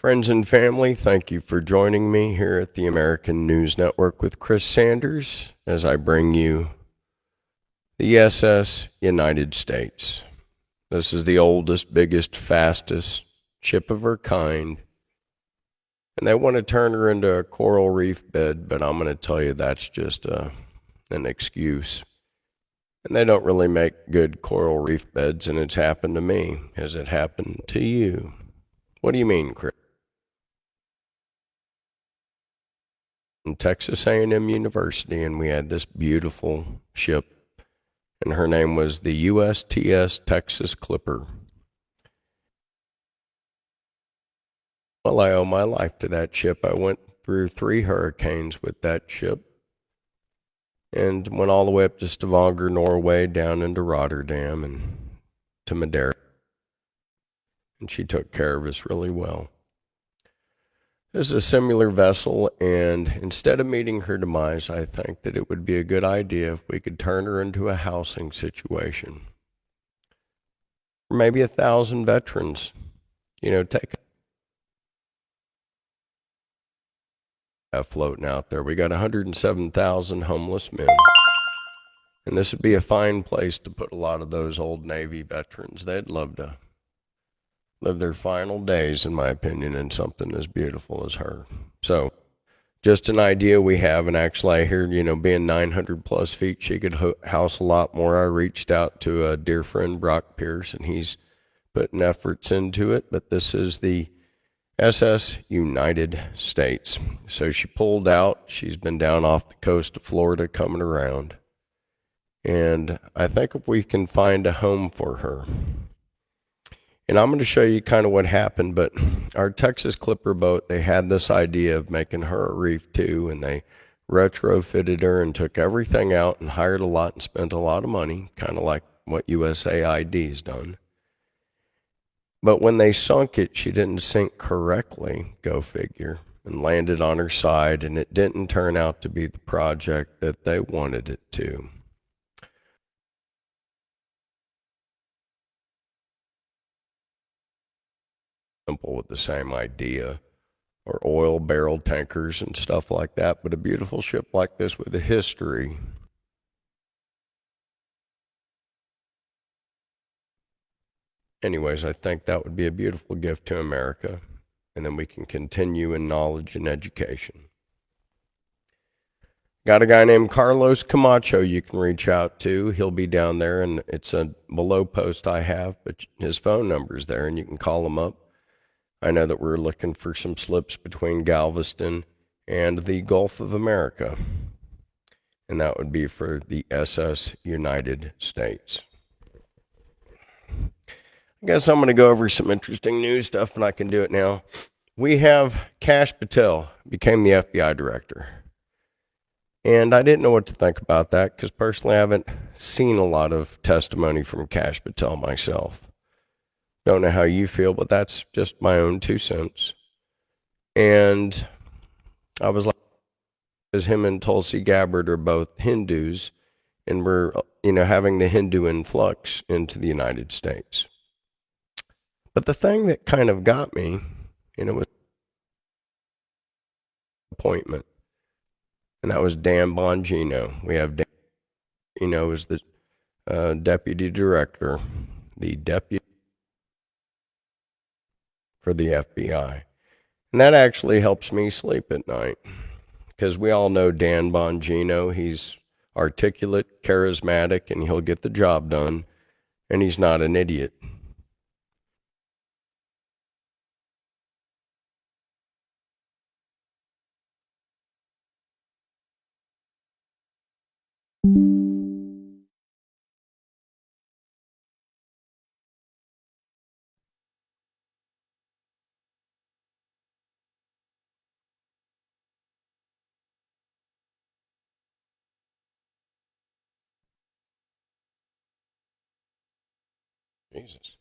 Friends and family, thank you for joining me here at the American News Network with Chris Sanders as I bring you the SS United States. This is the oldest, biggest, fastest ship of her kind, and they want to turn her into a coral reef bed, but I'm going to tell you that's just an excuse. And they don't really make good coral reef beds, and it's happened to me. Has it happened to you? What do you mean, Chris? In Texas A&M University, and we had this beautiful ship, and her name was the USTS Texas Clipper. Well, I owe my life to that ship. I went through 3 hurricanes with that ship and went all the way up to Stavanger, Norway, down into Rotterdam and to Madeira. And she took care of us really well. This is a similar vessel, and instead of meeting her demise, I think that it would be a good idea if we could turn her into a housing situation. Or maybe 1,000 veterans, take floating out there. We got 107,000 homeless men, and this would be a fine place to put a lot of those old Navy veterans. They'd love to live their final days, in my opinion, in something as beautiful as her. So, just an idea we have, and actually I hear, being 900 plus feet, she could house a lot more. I reached out to a dear friend, Brock Pierce, and he's putting efforts into it, but this is the SS United States. So she pulled out. She's been down off the coast of Florida coming around, and I think if we can find a home for her, and I'm going to show you kind of what happened, but our Texas Clipper boat, they had this idea of making her a reef too, and they retrofitted her and took everything out and hired a lot and spent a lot of money, kind of like what USAID's done. But when they sunk it, she didn't sink correctly, go figure, and landed on her side, and it didn't turn out to be the project that they wanted it to. Simple with the same idea, or oil barrel tankers and stuff like that, but a beautiful ship like this with a history. Anyways, I think that would be a beautiful gift to America, and then we can continue in knowledge and education. Got a guy named Carlos Camacho you can reach out to. He'll be down there, and it's a below post I have, but his phone number's there, and you can call him up. I know that we're looking for some slips between Galveston and the Gulf of America, and that would be for the SS United States. I guess I'm going to go over some interesting news stuff, and I can do it now. We have Kash Patel became the FBI director, and I didn't know what to think about that because personally I haven't seen a lot of testimony from Kash Patel myself. Don't know how you feel, but that's just my own 2 cents. And I was like, because him and Tulsi Gabbard are both Hindus, and we're, having the Hindu influx into the United States. But the thing that kind of got me, was appointment, and that was Dan Bongino. We have Dan, as the deputy director, the deputy for the FBI. And that actually helps me sleep at night because we all know Dan Bongino. He's articulate, charismatic, and he'll get the job done, and he's not an idiot. Jesus.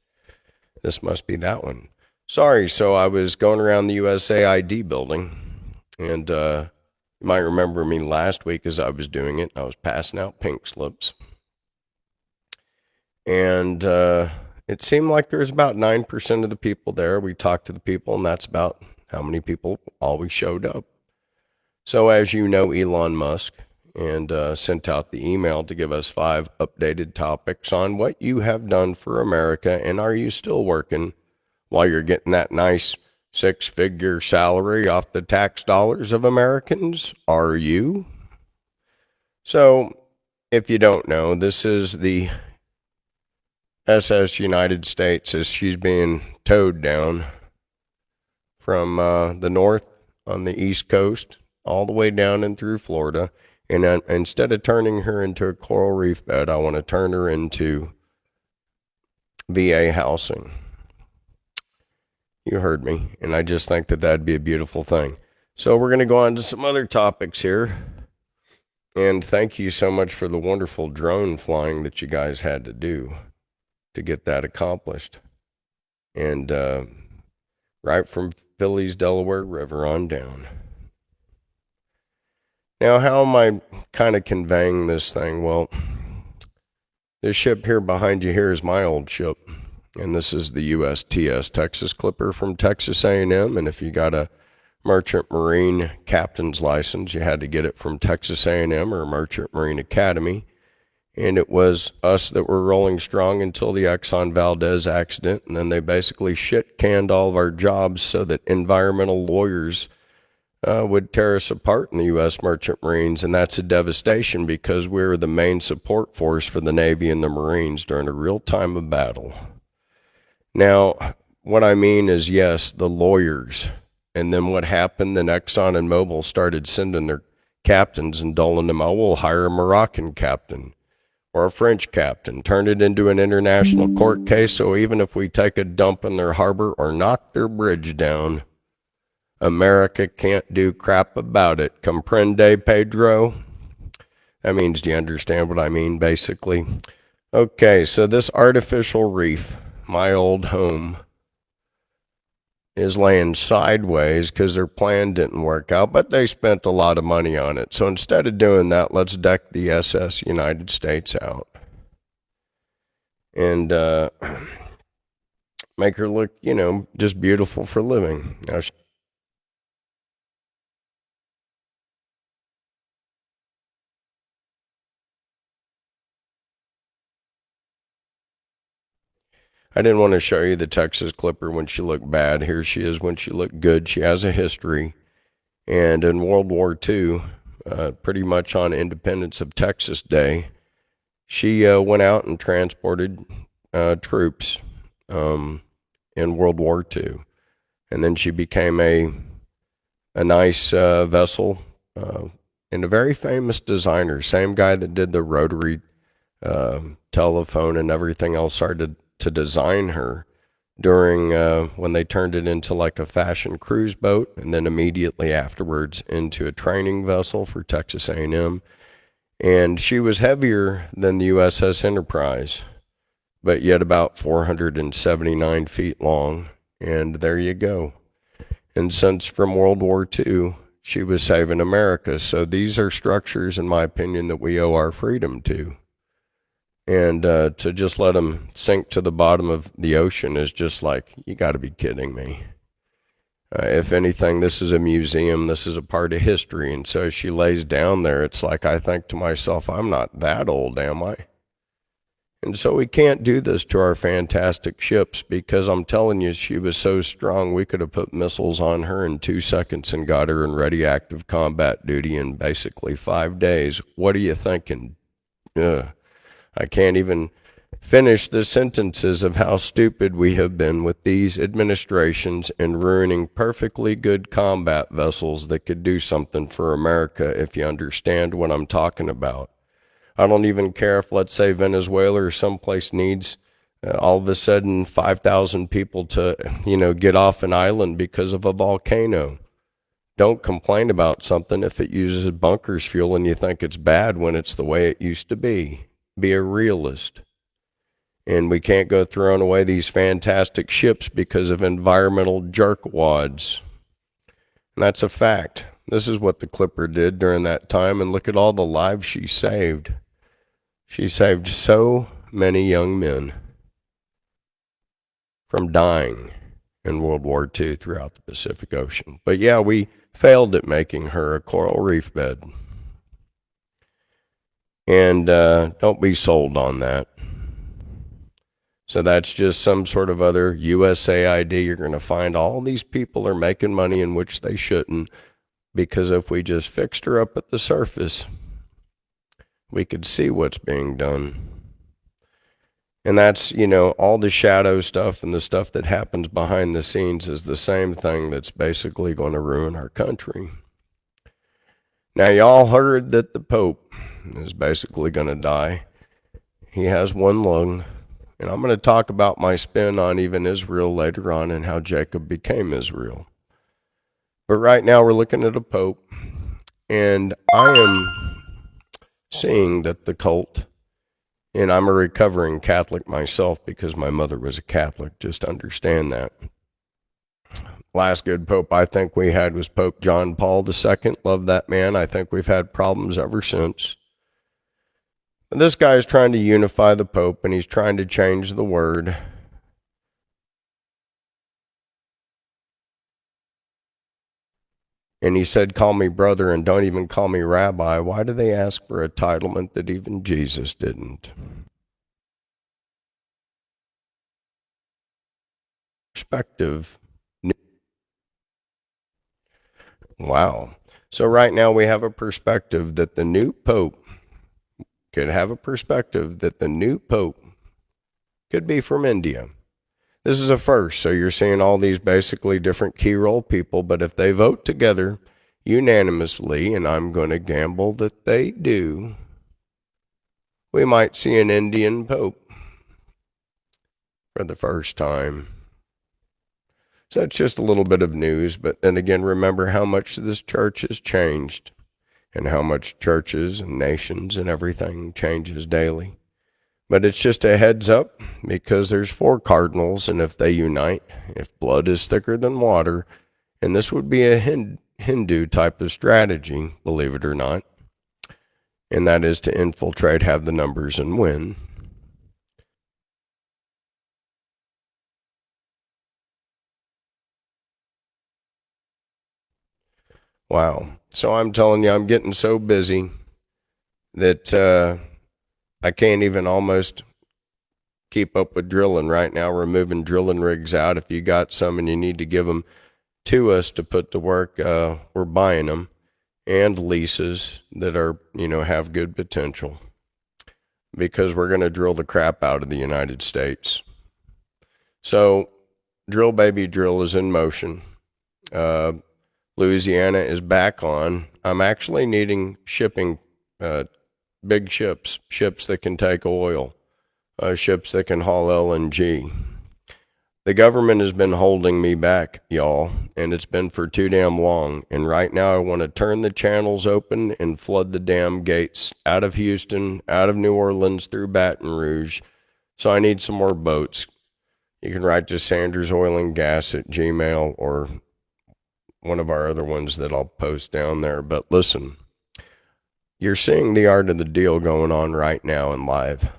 This must be that one. Sorry, so I was going around the USAID building, and you might remember me last week as I was doing it. I was passing out pink slips. And it seemed like there was about 9% of the people there. We talked to the people, and that's about how many people always showed up. So, as you know, Elon Musk and sent out the email to give us 5 updated topics on what you have done for America, and are you still working while you're getting that nice 6-figure salary off the tax dollars of Americans? Are you? So, if you don't know, this is the SS United States as she's being towed down from the north on the East Coast all the way down and through Florida. And instead of turning her into a coral reef bed, I want to turn her into VA housing. You heard me. And I just think that that'd be a beautiful thing. So we're going to go on to some other topics here. And thank you so much for the wonderful drone flying that you guys had to do to get that accomplished. And right from Philly's Delaware River on down. Now, how am I kind of conveying this thing? Well, this ship here behind you here is my old ship, and this is the USTS Texas Clipper from Texas A&M. And if you got a Merchant Marine captain's license, you had to get it from Texas A&M or Merchant Marine Academy. And it was us that were rolling strong until the Exxon Valdez accident, and then they basically shit-canned all of our jobs so that environmental lawyers would tear us apart in the U.S. Merchant Marines, and that's a devastation because we were the main support force for the Navy and the Marines during a real time of battle. Now, what I mean is, yes, the lawyers, and then what happened, then Exxon and Mobil started sending their captains and doling them out. We'll hire a Moroccan captain or a French captain, turn it into an international court case, so even if we take a dump in their harbor or knock their bridge down, America can't do crap about it. Comprende, Pedro? That means, do you understand what I mean, basically? Okay, so this artificial reef, my old home, is laying sideways because their plan didn't work out, but they spent a lot of money on it. So instead of doing that, let's deck the SS United States out and make her look, just beautiful for living. Now, I didn't want to show you the Texas Clipper when she looked bad. Here she is when she looked good. She has a history. And in World War II, pretty much on Independence of Texas Day, she went out and transported troops in World War II. And then she became a nice vessel and a very famous designer. Same guy that did the rotary telephone and everything else started to design her during when they turned it into like a fashion cruise boat, and then immediately afterwards into a training vessel for Texas A&M. And she was heavier than the USS Enterprise, but yet about 479 feet long. And there you go. And since from World War II, she was saving America. So these are structures, in my opinion, that we owe our freedom to. And to just let them sink to the bottom of the ocean is just like, you got to be kidding me. If anything, this is a museum. This is a part of history. And so as she lays down there, it's like I think to myself, I'm not that old, am I? And so we can't do this to our fantastic ships because I'm telling you, she was so strong, we could have put missiles on her in 2 seconds and got her in ready active combat duty in basically 5 days. What are you thinking? I can't even finish the sentences of how stupid we have been with these administrations in ruining perfectly good combat vessels that could do something for America, if you understand what I'm talking about. I don't even care if, let's say, Venezuela or someplace needs all of a sudden 5,000 people to, get off an island because of a volcano. Don't complain about something if it uses bunkers fuel and you think it's bad when it's the way it used to be. Be a realist. And we can't go throwing away these fantastic ships because of environmental jerkwads. And that's a fact. This is what the Clipper did during that time, and look at all the lives she saved. She saved so many young men. from dying in World War II throughout the Pacific Ocean. But yeah, we failed at making her a coral reef bed. And don't be sold on that. So that's just some sort of other USAID. You're going to find all these people are making money in which they shouldn't, because if we just fixed her up at the surface, we could see what's being done. And that's, all the shadow stuff and the stuff that happens behind the scenes is the same thing that's basically going to ruin our country. Now, y'all heard that the Pope is basically going to die. He has one lung. And I'm going to talk about my spin on even Israel later on and how Jacob became Israel. But right now we're looking at a Pope. And I am seeing that the cult, and I'm a recovering Catholic myself because my mother was a Catholic, just understand that. Last good Pope I think we had was Pope John Paul II. Love that man. I think we've had problems ever since. This guy is trying to unify the Pope, and he's trying to change the word. And he said, call me brother and don't even call me rabbi. Why do they ask for a titlement that even Jesus didn't? Perspective. Wow. So right now we have a perspective that the new Pope could have a perspective that the new Pope could be from India. This is a first, so you're seeing all these basically different key role people, but if they vote together unanimously, and I'm going to gamble that they do, we might see an Indian Pope for the first time. So it's just a little bit of news, but then again, remember how much this church has changed and how much churches and nations and everything changes daily. But it's just a heads up because there's 4 cardinals, and if they unite, if blood is thicker than water, and this would be a Hindu type of strategy, believe it or not, and that is to infiltrate, have the numbers, and win. Wow. So I'm telling you, I'm getting so busy that I can't even almost keep up with drilling right now. We're moving drilling rigs out. If you got some and you need to give them to us to put to work, we're buying them, and leases that are, have good potential, because we're going to drill the crap out of the United States. So Drill Baby Drill is in motion. Louisiana is back on. I'm actually needing shipping, big ships that can take oil, ships that can haul LNG. The government has been holding me back, y'all, and it's been for too damn long. And right now I want to turn the channels open and flood the damn gates out of Houston, out of New Orleans, through Baton Rouge. So I need some more boats. You can write to Sanders Oil and Gas at Gmail, or one of our other ones that I'll post down there. But listen, you're seeing the art of the deal going on right now in live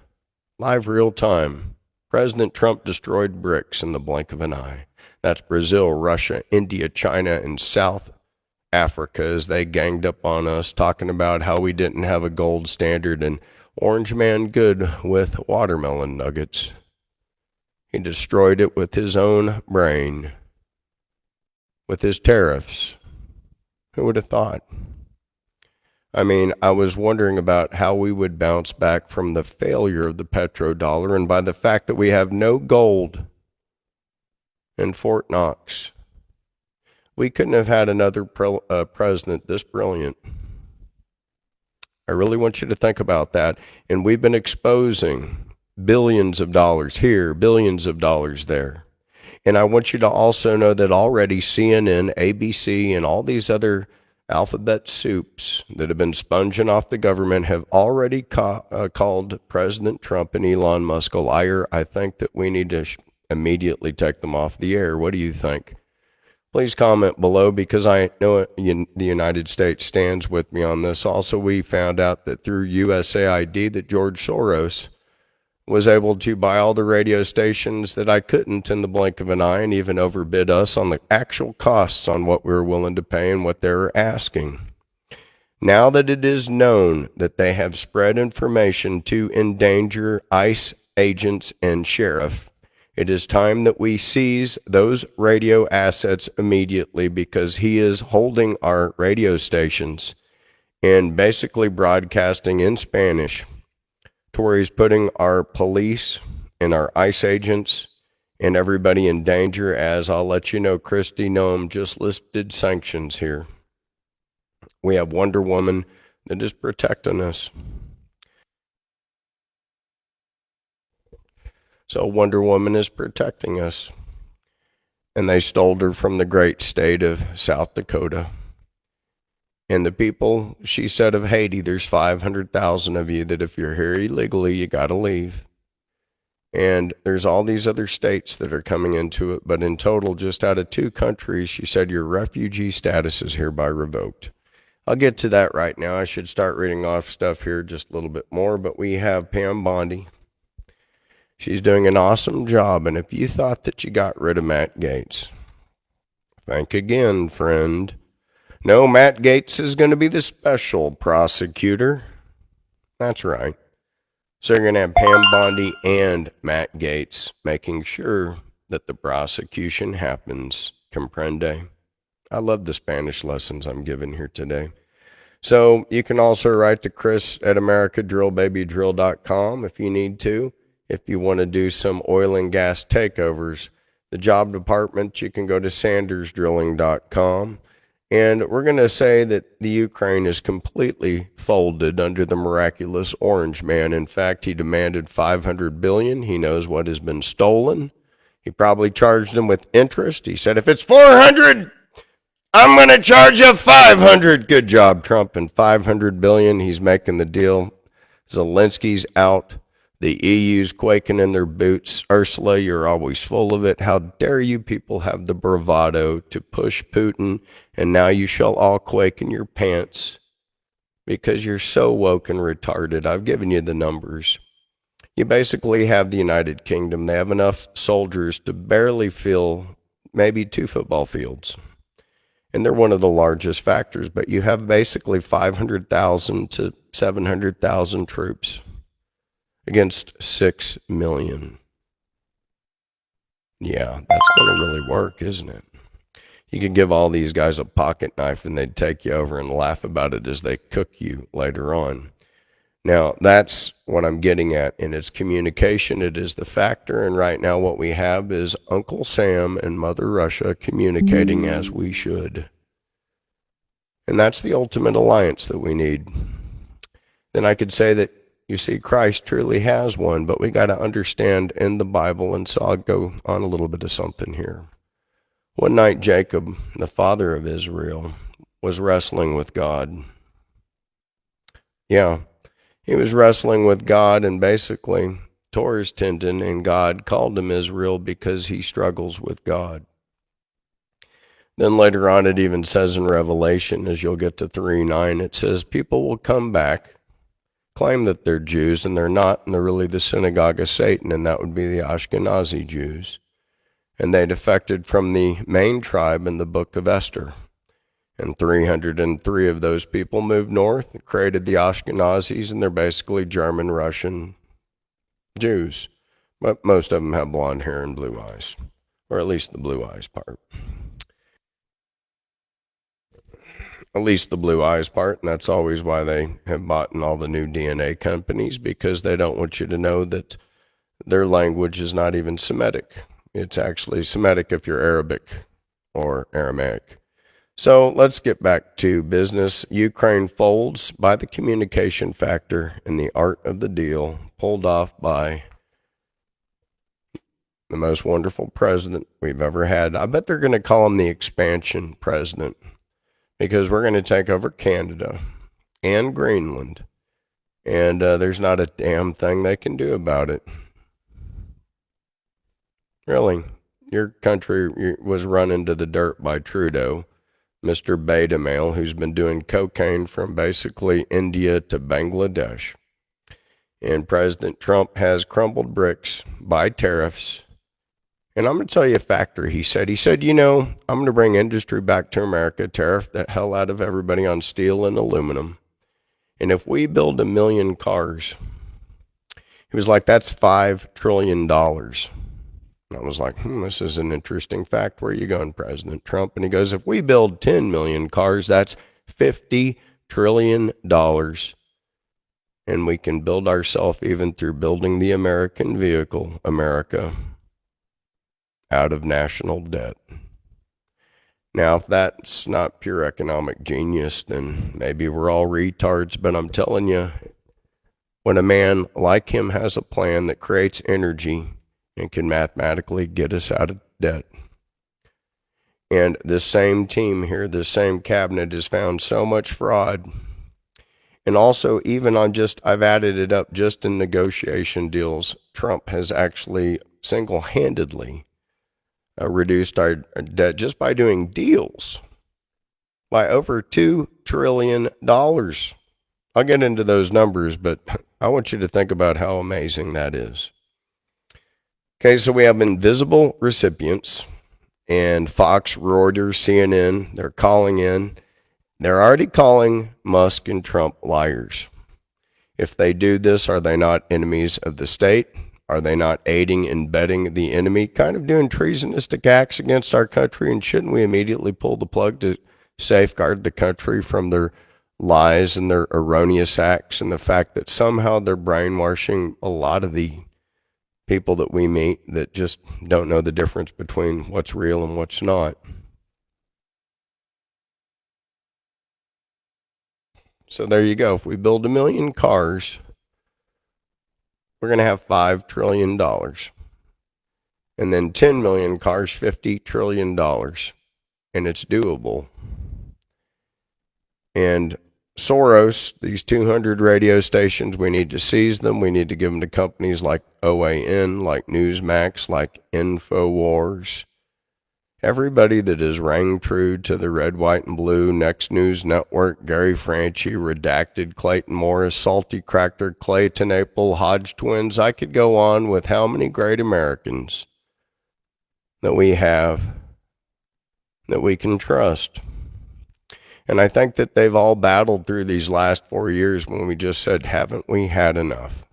real time. President Trump destroyed BRICS in the blink of an eye. That's Brazil, Russia, India, China, and South Africa, as they ganged up on us, talking about how we didn't have a gold standard, and Orange Man good with watermelon nuggets. He destroyed it with his own brain, with his tariffs. Who would have thought? I mean, I was wondering about how we would bounce back from the failure of the petrodollar, and by the fact that we have no gold in Fort Knox. We couldn't have had another president this brilliant. I really want you to think about that. And we've been exposing billions of dollars here, billions of dollars there. And I want you to also know that already CNN, ABC, and all these other alphabet soups that have been sponging off the government have already called President Trump and Elon Musk a liar. I think that we need to immediately take them off the air. What do you think? Please comment below, because I know the United States stands with me on this. Also, we found out that through USAID that George Soros was able to buy all the radio stations that I couldn't in the blink of an eye and even overbid us on the actual costs on what we were willing to pay and what they were asking. Now that it is known that they have spread information to endanger ICE agents and sheriff, it is time that we seize those radio assets immediately, because he is holding our radio stations and basically broadcasting in Spanish to where he's putting our police and our ICE agents and everybody in danger, as I'll let you know, Christy Noem just listed sanctions here. We have Wonder Woman that is protecting us. So Wonder Woman is protecting us. And they stole her from the great state of South Dakota. And the people, she said, of Haiti, there's 500,000 of you that if you're here illegally, you got to leave. And there's all these other states that are coming into it. But in total, just out of 2 countries, she said your refugee status is hereby revoked. I'll get to that right now. I should start reading off stuff here just a little bit more. But we have Pam Bondi. She's doing an awesome job. And if you thought that you got rid of Matt Gaetz, think again, friend. No, Matt Gaetz is going to be the special prosecutor. That's right. So you're going to have Pam Bondi and Matt Gaetz making sure that the prosecution happens. Comprende? I love the Spanish lessons I'm giving here today. So you can also write to Chris at americadrillbabydrill.com if you need to. If you want to do some oil and gas takeovers, the job department, you can go to sandersdrilling.com. And we're going to say that the Ukraine is completely folded under the miraculous orange man. In fact, he demanded $500 billion. He knows what has been stolen. He probably charged them with interest. He said, if it's 400, I'm going to charge you 500. Good job, Trump. And $500 billion, he's making the deal. Zelensky's out. The EU's quaking in their boots. Ursula, you're always full of it. How dare you people have the bravado to push Putin, and now you shall all quake in your pants because you're so woke and retarded. I've given you the numbers. You basically have the United Kingdom. They have enough soldiers to barely fill maybe 2 football fields. And they're one of the largest factors, but you have basically 500,000 to 700,000 troops against 6 million. Yeah, that's going to really work, isn't it? You could give all these guys a pocket knife and they'd take you over and laugh about it as they cook you later on. Now, that's what I'm getting at, and it's communication. It is the factor, and right now what we have is Uncle Sam and Mother Russia communicating as we should. And that's the ultimate alliance that we need. Then I could say that, you see, Christ truly has one, but we got to understand in the Bible, and so I'll go on a little bit of something here. One night, Jacob, the father of Israel, was wrestling with God. Yeah, he was wrestling with God and basically tore his tendon, and God called him Israel because he struggles with God. Then later on, it even says in Revelation, as you'll get to 3:9, it says people will come back, claim that they're Jews, and they're not, and they're really the synagogue of Satan, and that would be the Ashkenazi Jews. And they defected from the main tribe in the book of Esther. And 303 of those people moved north, created the Ashkenazis, and they're basically German, Russian Jews. But most of them have blonde hair and blue eyes, or at least the blue eyes part. At least the blue eyes part, and that's always why they have bought in all the new DNA companies, because they don't want you to know that their language is not even Semitic. It's actually Semitic if you're Arabic or Aramaic. So let's get back to business. Ukraine folds by the communication factor and the art of the deal, pulled off by the most wonderful president we've ever had. I bet they're going to call him the expansion president, because we're going to take over Canada and Greenland, and there's not a damn thing they can do about it. Really, your country was run into the dirt by Trudeau, Mr. Beta Male, who's been doing cocaine from basically India to Bangladesh. And President Trump has crumbled bricks by tariffs. And I'm going to tell you a factor he said. He said, I'm going to bring industry back to America, tariff the hell out of everybody on steel and aluminum. And if we build 1 million cars, he was like, that's $5 trillion. And I was like, this is an interesting fact. Where are you going, President Trump? And he goes, if we build 10 million cars, that's $50 trillion. And we can build ourselves even through building the American vehicle, America, out of national debt. Now, if that's not pure economic genius, then maybe we're all retards. But I'm telling you, when a man like him has a plan that creates energy and can mathematically get us out of debt, and this same team here, this same cabinet has found so much fraud. And also, even I've added it up just in negotiation deals, Trump has actually single-handedly reduced our debt just by doing deals by over $2 trillion. I'll get into those numbers, but I want you to think about how amazing that is. Okay, so we have invisible recipients, and Fox, Reuters, CNN, they're calling in. They're already calling Musk and Trump liars. If they do this, are they not enemies of the state? Are they not aiding and abetting the enemy, kind of doing treasonistic acts against our country? And shouldn't we immediately pull the plug to safeguard the country from their lies and their erroneous acts, and the fact that somehow they're brainwashing a lot of the people that we meet that just don't know the difference between what's real and what's not? So there you go. If we build 1 million cars, we're going to have $5 trillion. And then 10 million cars, $50 trillion. And it's doable. And Soros, these 200 radio stations, we need to seize them. We need to give them to companies like OAN, like Newsmax, like InfoWars. Everybody that is rang true to the red, white, and blue, Next News Network, Gary Franchi, Redacted, Clayton Morris, Salty Cracker, Clay Tenaple, Hodge Twins. I could go on with how many great Americans that we have that we can trust. And I think that they've all battled through these last 4 years when we just said, haven't we had enough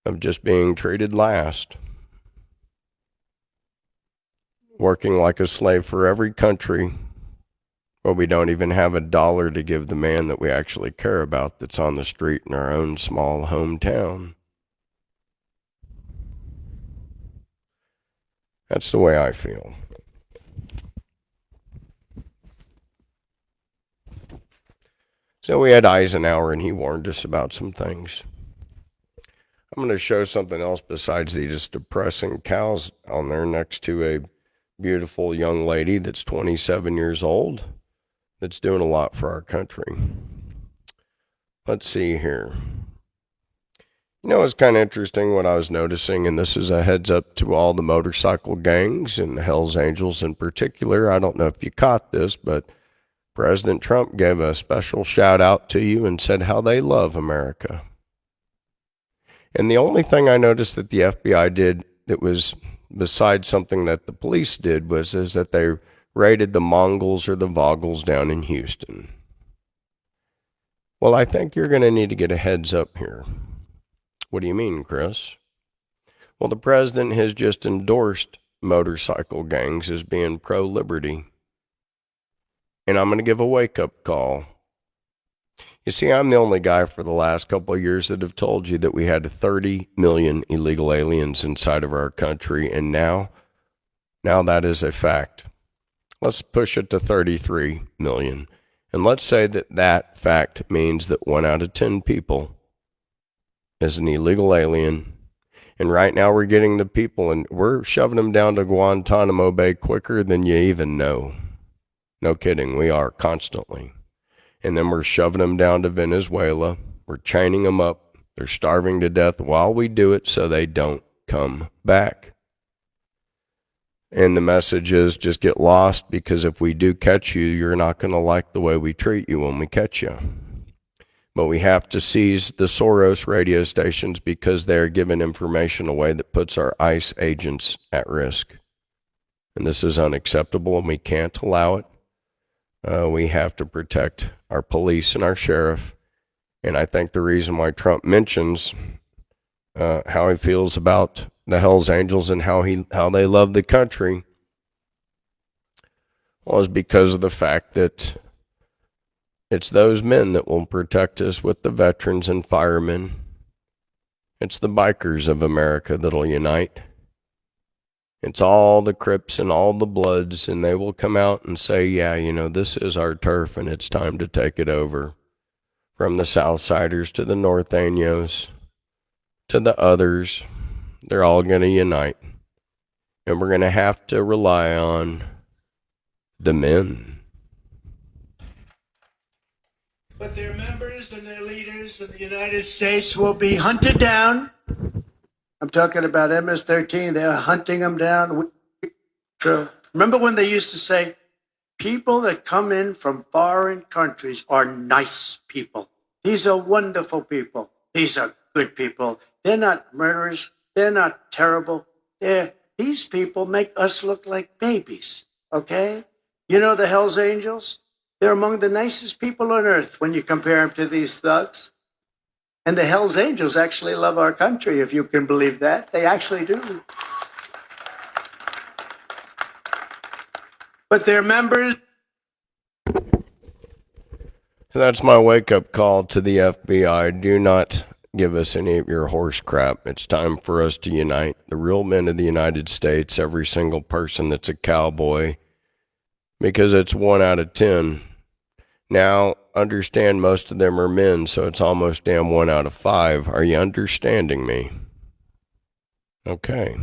of just being treated last? Working like a slave for every country, where we don't even have a dollar to give the man that we actually care about that's on the street in our own small hometown. That's the way I feel. So we had Eisenhower, and he warned us about some things. I'm going to show something else besides these depressing cows on there next to a beautiful young lady that's 27 years old that's doing a lot for our country. Let's see here. It's kind of interesting what I was noticing, and this is a heads up to all the motorcycle gangs and the Hells Angels in particular. I don't know if you caught this, but President Trump gave a special shout out to you and said how they love America. And the only thing I noticed that the FBI did that was besides something that the police did is that they raided the Mongols or the Vogels down in Houston. Well, I think you're going to need to get a heads up here. What do you mean, Chris? Well, the president has just endorsed motorcycle gangs as being pro-liberty. And I'm going to give a wake-up call. You see, I'm the only guy for the last couple of years that have told you that we had 30 million illegal aliens inside of our country, and now that is a fact. Let's push it to 33 million. And let's say that fact means that 1 out of 10 people is an illegal alien. And right now we're getting the people, and we're shoving them down to Guantanamo Bay quicker than you even know. No kidding, we are constantly. And then we're shoving them down to Venezuela. We're chaining them up. They're starving to death while we do it so they don't come back. And the message is just get lost, because if we do catch you, you're not going to like the way we treat you when we catch you. But we have to seize the Soros radio stations because they are giving information away that puts our ICE agents at risk. And this is unacceptable, and we can't allow it. We have to protect our police and our sheriff. And I think the reason why Trump mentions how he feels about the Hells Angels and how they love the country was because of the fact that it's those men that will protect us with the veterans and firemen. It's the bikers of America that'll unite. It's all the Crips and all the Bloods, and they will come out and say, yeah, this is our turf and it's time to take it over. From the Southsiders to the Northanios to the others, they're all going to unite. And we're going to have to rely on the men. But their members and their leaders of the United States will be hunted down. I'm talking about MS-13. They're hunting them down. Remember when they used to say, people that come in from foreign countries are nice people. These are wonderful people. These are good people. They're not murderers. They're not terrible. These people make us look like babies, okay? You know the Hells Angels? They're among the nicest people on earth when you compare them to these thugs. And the Hells Angels actually love our country, if you can believe that. They actually do. But their members... That's my wake-up call to the FBI. Do not give us any of your horse crap. It's time for us to unite. The real men of the United States, every single person that's a cowboy, because it's 1 out of 10. Now, understand most of them are men, so it's almost damn 1 out of 5. Are you understanding me? Okay.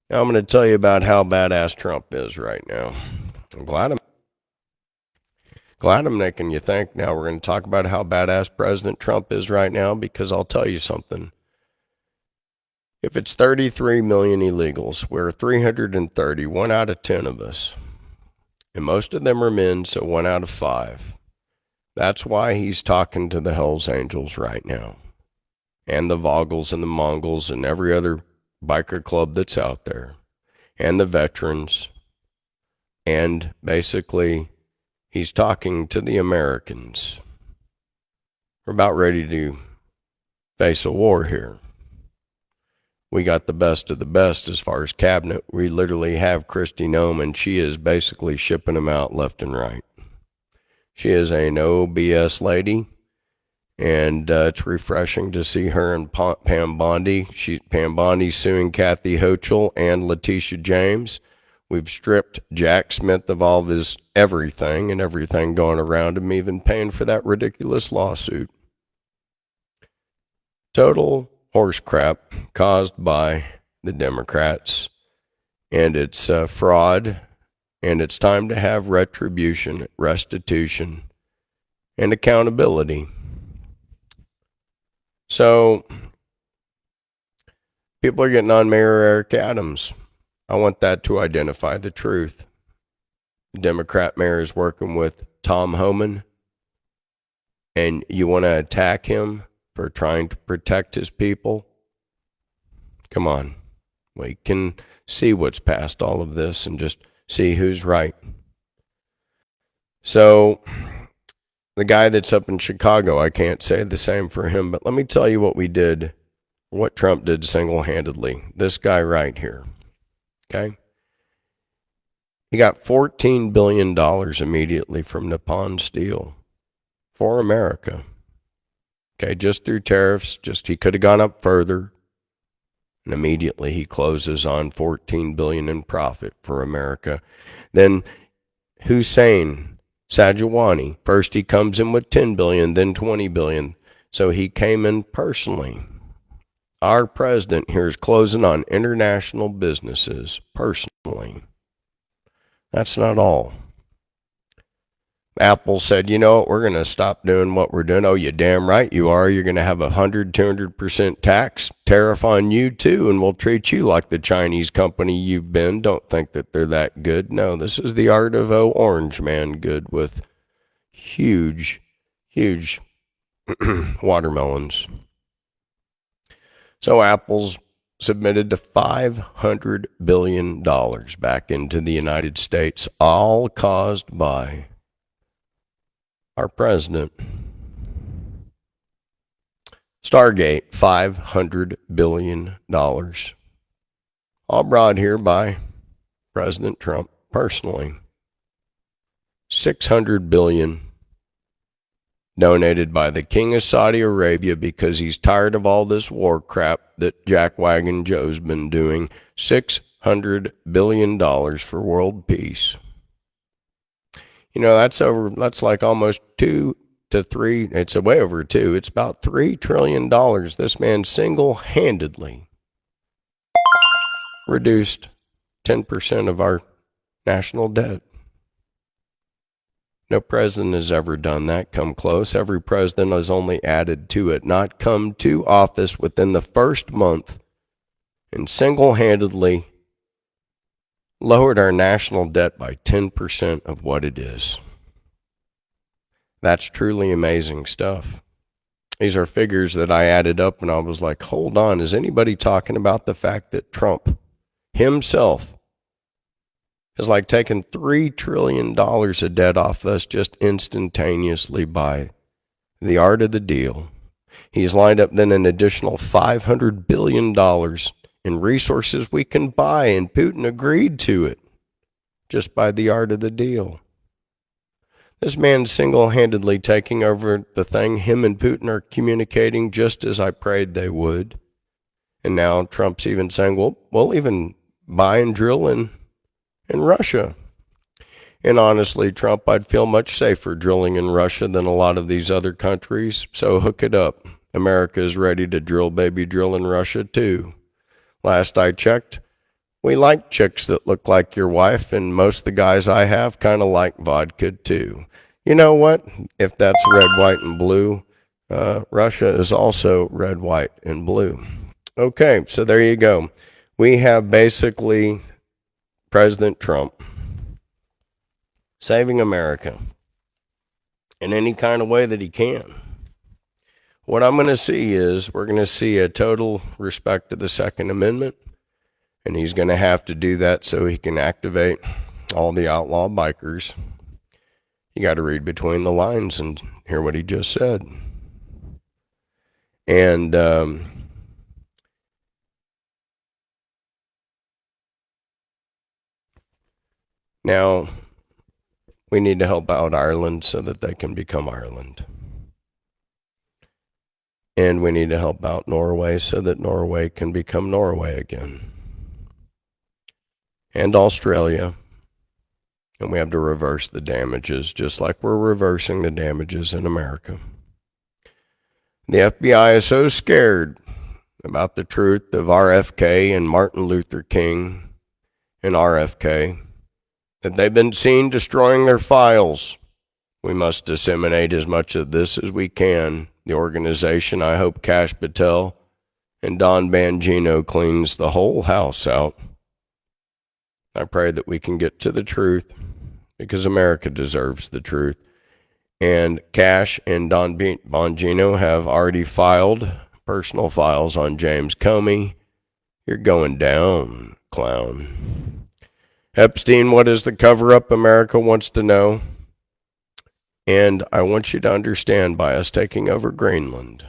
Now I'm going to tell you about how badass Trump is right now. I'm glad I'm making you think. Now we're going to talk about how badass President Trump is right now, because I'll tell you something. If it's 33 million illegals, we're 330, 1 out of 10 of us. And most of them are men, so 1 out of 5. That's why he's talking to the Hells Angels right now. And the Vogels and the Mongols and every other biker club that's out there. And the veterans. And basically, he's talking to the Americans. We're about ready to face a war here. We got the best of the best as far as cabinet. We literally have Kristi Noem, and she is basically shipping them out left and right. She is a no BS lady, and it's refreshing to see her and Pam Bondi. Pam Bondi's suing Kathy Hochul and Letitia James. We've stripped Jack Smith of all of his everything and everything going around him, even paying for that ridiculous lawsuit. Total horse crap caused by the Democrats, and it's fraud, and it's time to have retribution, restitution, and accountability. So, people are getting on Mayor Eric Adams. I want that to identify the truth. The Democrat mayor is working with Tom Homan, and you want to attack him for trying to protect his people? Come on. We can see what's past all of this and just see who's right. So, the guy that's up in Chicago, I can't say the same for him, but let me tell you what we did, what Trump did single-handedly. This guy right here, okay? He got $14 billion immediately from Nippon Steel for America. Okay, just through tariffs, he could have gone up further. And immediately he closes on $14 billion in profit for America. Then Hussein Sajewani, first he comes in with $10 billion, then $20 billion. So he came in personally. Our president here is closing on international businesses personally. That's not all. Apple said, you know what, we're going to stop doing what we're doing. Oh, you damn right you are. You're going to have 200% tax tariff on you too, and we'll treat you like the Chinese company you've been. Don't think that they're that good. No, this is the art of orange man good with huge watermelons. So Apple's submitted to $500 billion back into the United States, all caused by our president. Stargate, $500 billion. All brought here by President Trump personally. $600 billion donated by the King of Saudi Arabia because he's tired of all this war crap that Jackwagon Joe's been doing. $600 billion for world peace. You know, that's like almost 2 to 3, it's way over 2. It's about $3 trillion. This man single-handedly reduced 10% of our national debt. No president has ever done that, come close. Every president has only added to it, not come to office within the first month, and single-handedly lowered our national debt by 10% of what it is. That's truly amazing stuff. These are figures that I added up and I was like, hold on, is anybody talking about the fact that Trump himself is like taking $3 trillion of debt off us just instantaneously by the art of the deal? He's lined up then an additional $500 billion in resources we can buy, and Putin agreed to it just by the art of the deal. This man's single-handedly taking over the thing. Him and Putin are communicating just as I prayed they would. And now Trump's even saying, well, we'll even buy and drill in Russia. And honestly, Trump, I'd feel much safer drilling in Russia than a lot of these other countries. So hook it up. America is ready to drill in Russia too. Last I checked, we like chicks that look like your wife, and most of the guys I have kind of like vodka too. You know what? If that's red, white, and blue, Russia is also red, white, and blue. Okay, so there you go. We have basically President Trump saving America in any kind of way that he can. What I'm going to see is we're going to see a total respect to the Second Amendment, and he's going to have to do that so he can activate all the outlaw bikers. You got to read between the lines and hear what he just said. And now we need to help out Ireland so that they can become Ireland. And we need to help out Norway so that Norway can become Norway again. And Australia. And we have to reverse the damages, just like we're reversing the damages in America. The FBI is so scared about the truth of RFK and Martin Luther King and RFK that they've been seen destroying their files. We must disseminate as much of this as we can. The organization, I hope Kash Patel and Don Bongino cleans the whole house out. I pray that we can get to the truth because America deserves the truth. And Kash and Don Bongino have already filed personal files on James Comey. You're going down, clown. Epstein, what is the cover-up? America wants to know. And I want you to understand, by us taking over Greenland,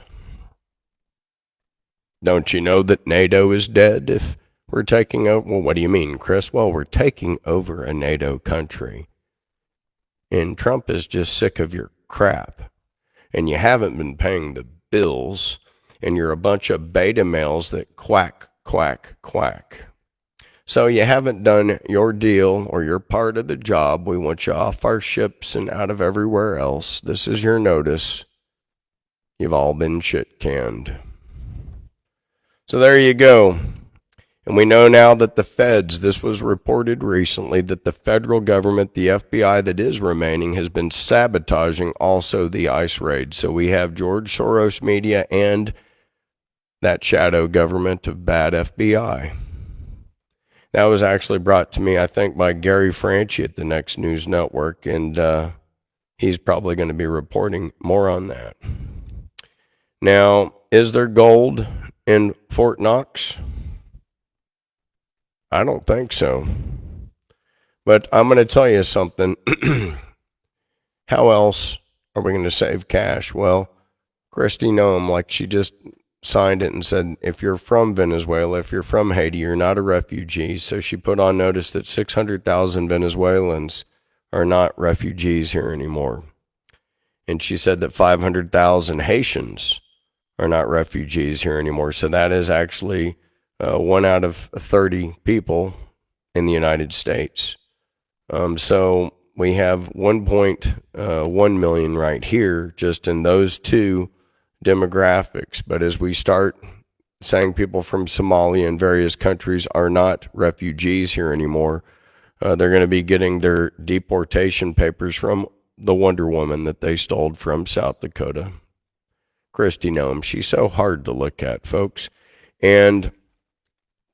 don't you know that NATO is dead if we're taking over? Well, what do you mean, Chris? Well, we're taking over a NATO country. And Trump is just sick of your crap. And you haven't been paying the bills. And you're a bunch of beta males that quack, quack, quack. So you haven't done your deal or your part of the job. We want you off our ships and out of everywhere else. This is your notice. You've all been shit canned. So there you go. And we know now that the feds, this was reported recently, that the federal government, the FBI that is remaining, has been sabotaging also the ICE raid. So we have George Soros media and that shadow government of bad FBI. That was actually brought to me, I think, by Gary Franchi at the Next News Network, and he's probably going to be reporting more on that. Now, is there gold in Fort Knox? I don't think so. But I'm going to tell you something. How else are we going to save cash? Well, Christy Noem, like she just signed it and said, if you're from Venezuela, if you're from Haiti, you're not a refugee. So she put on notice that 600,000 Venezuelans are not refugees here anymore. And she said that 500,000 Haitians are not refugees here anymore. So that is actually 1 out of 30 people in the United States. So we have 1.1 million right here just in those two demographics. But as we start saying people from Somalia and various countries are not refugees here anymore, they're going to be getting their deportation papers from the Wonder Woman that they stole from South Dakota. Christy Noem, she's so hard to look at, folks. And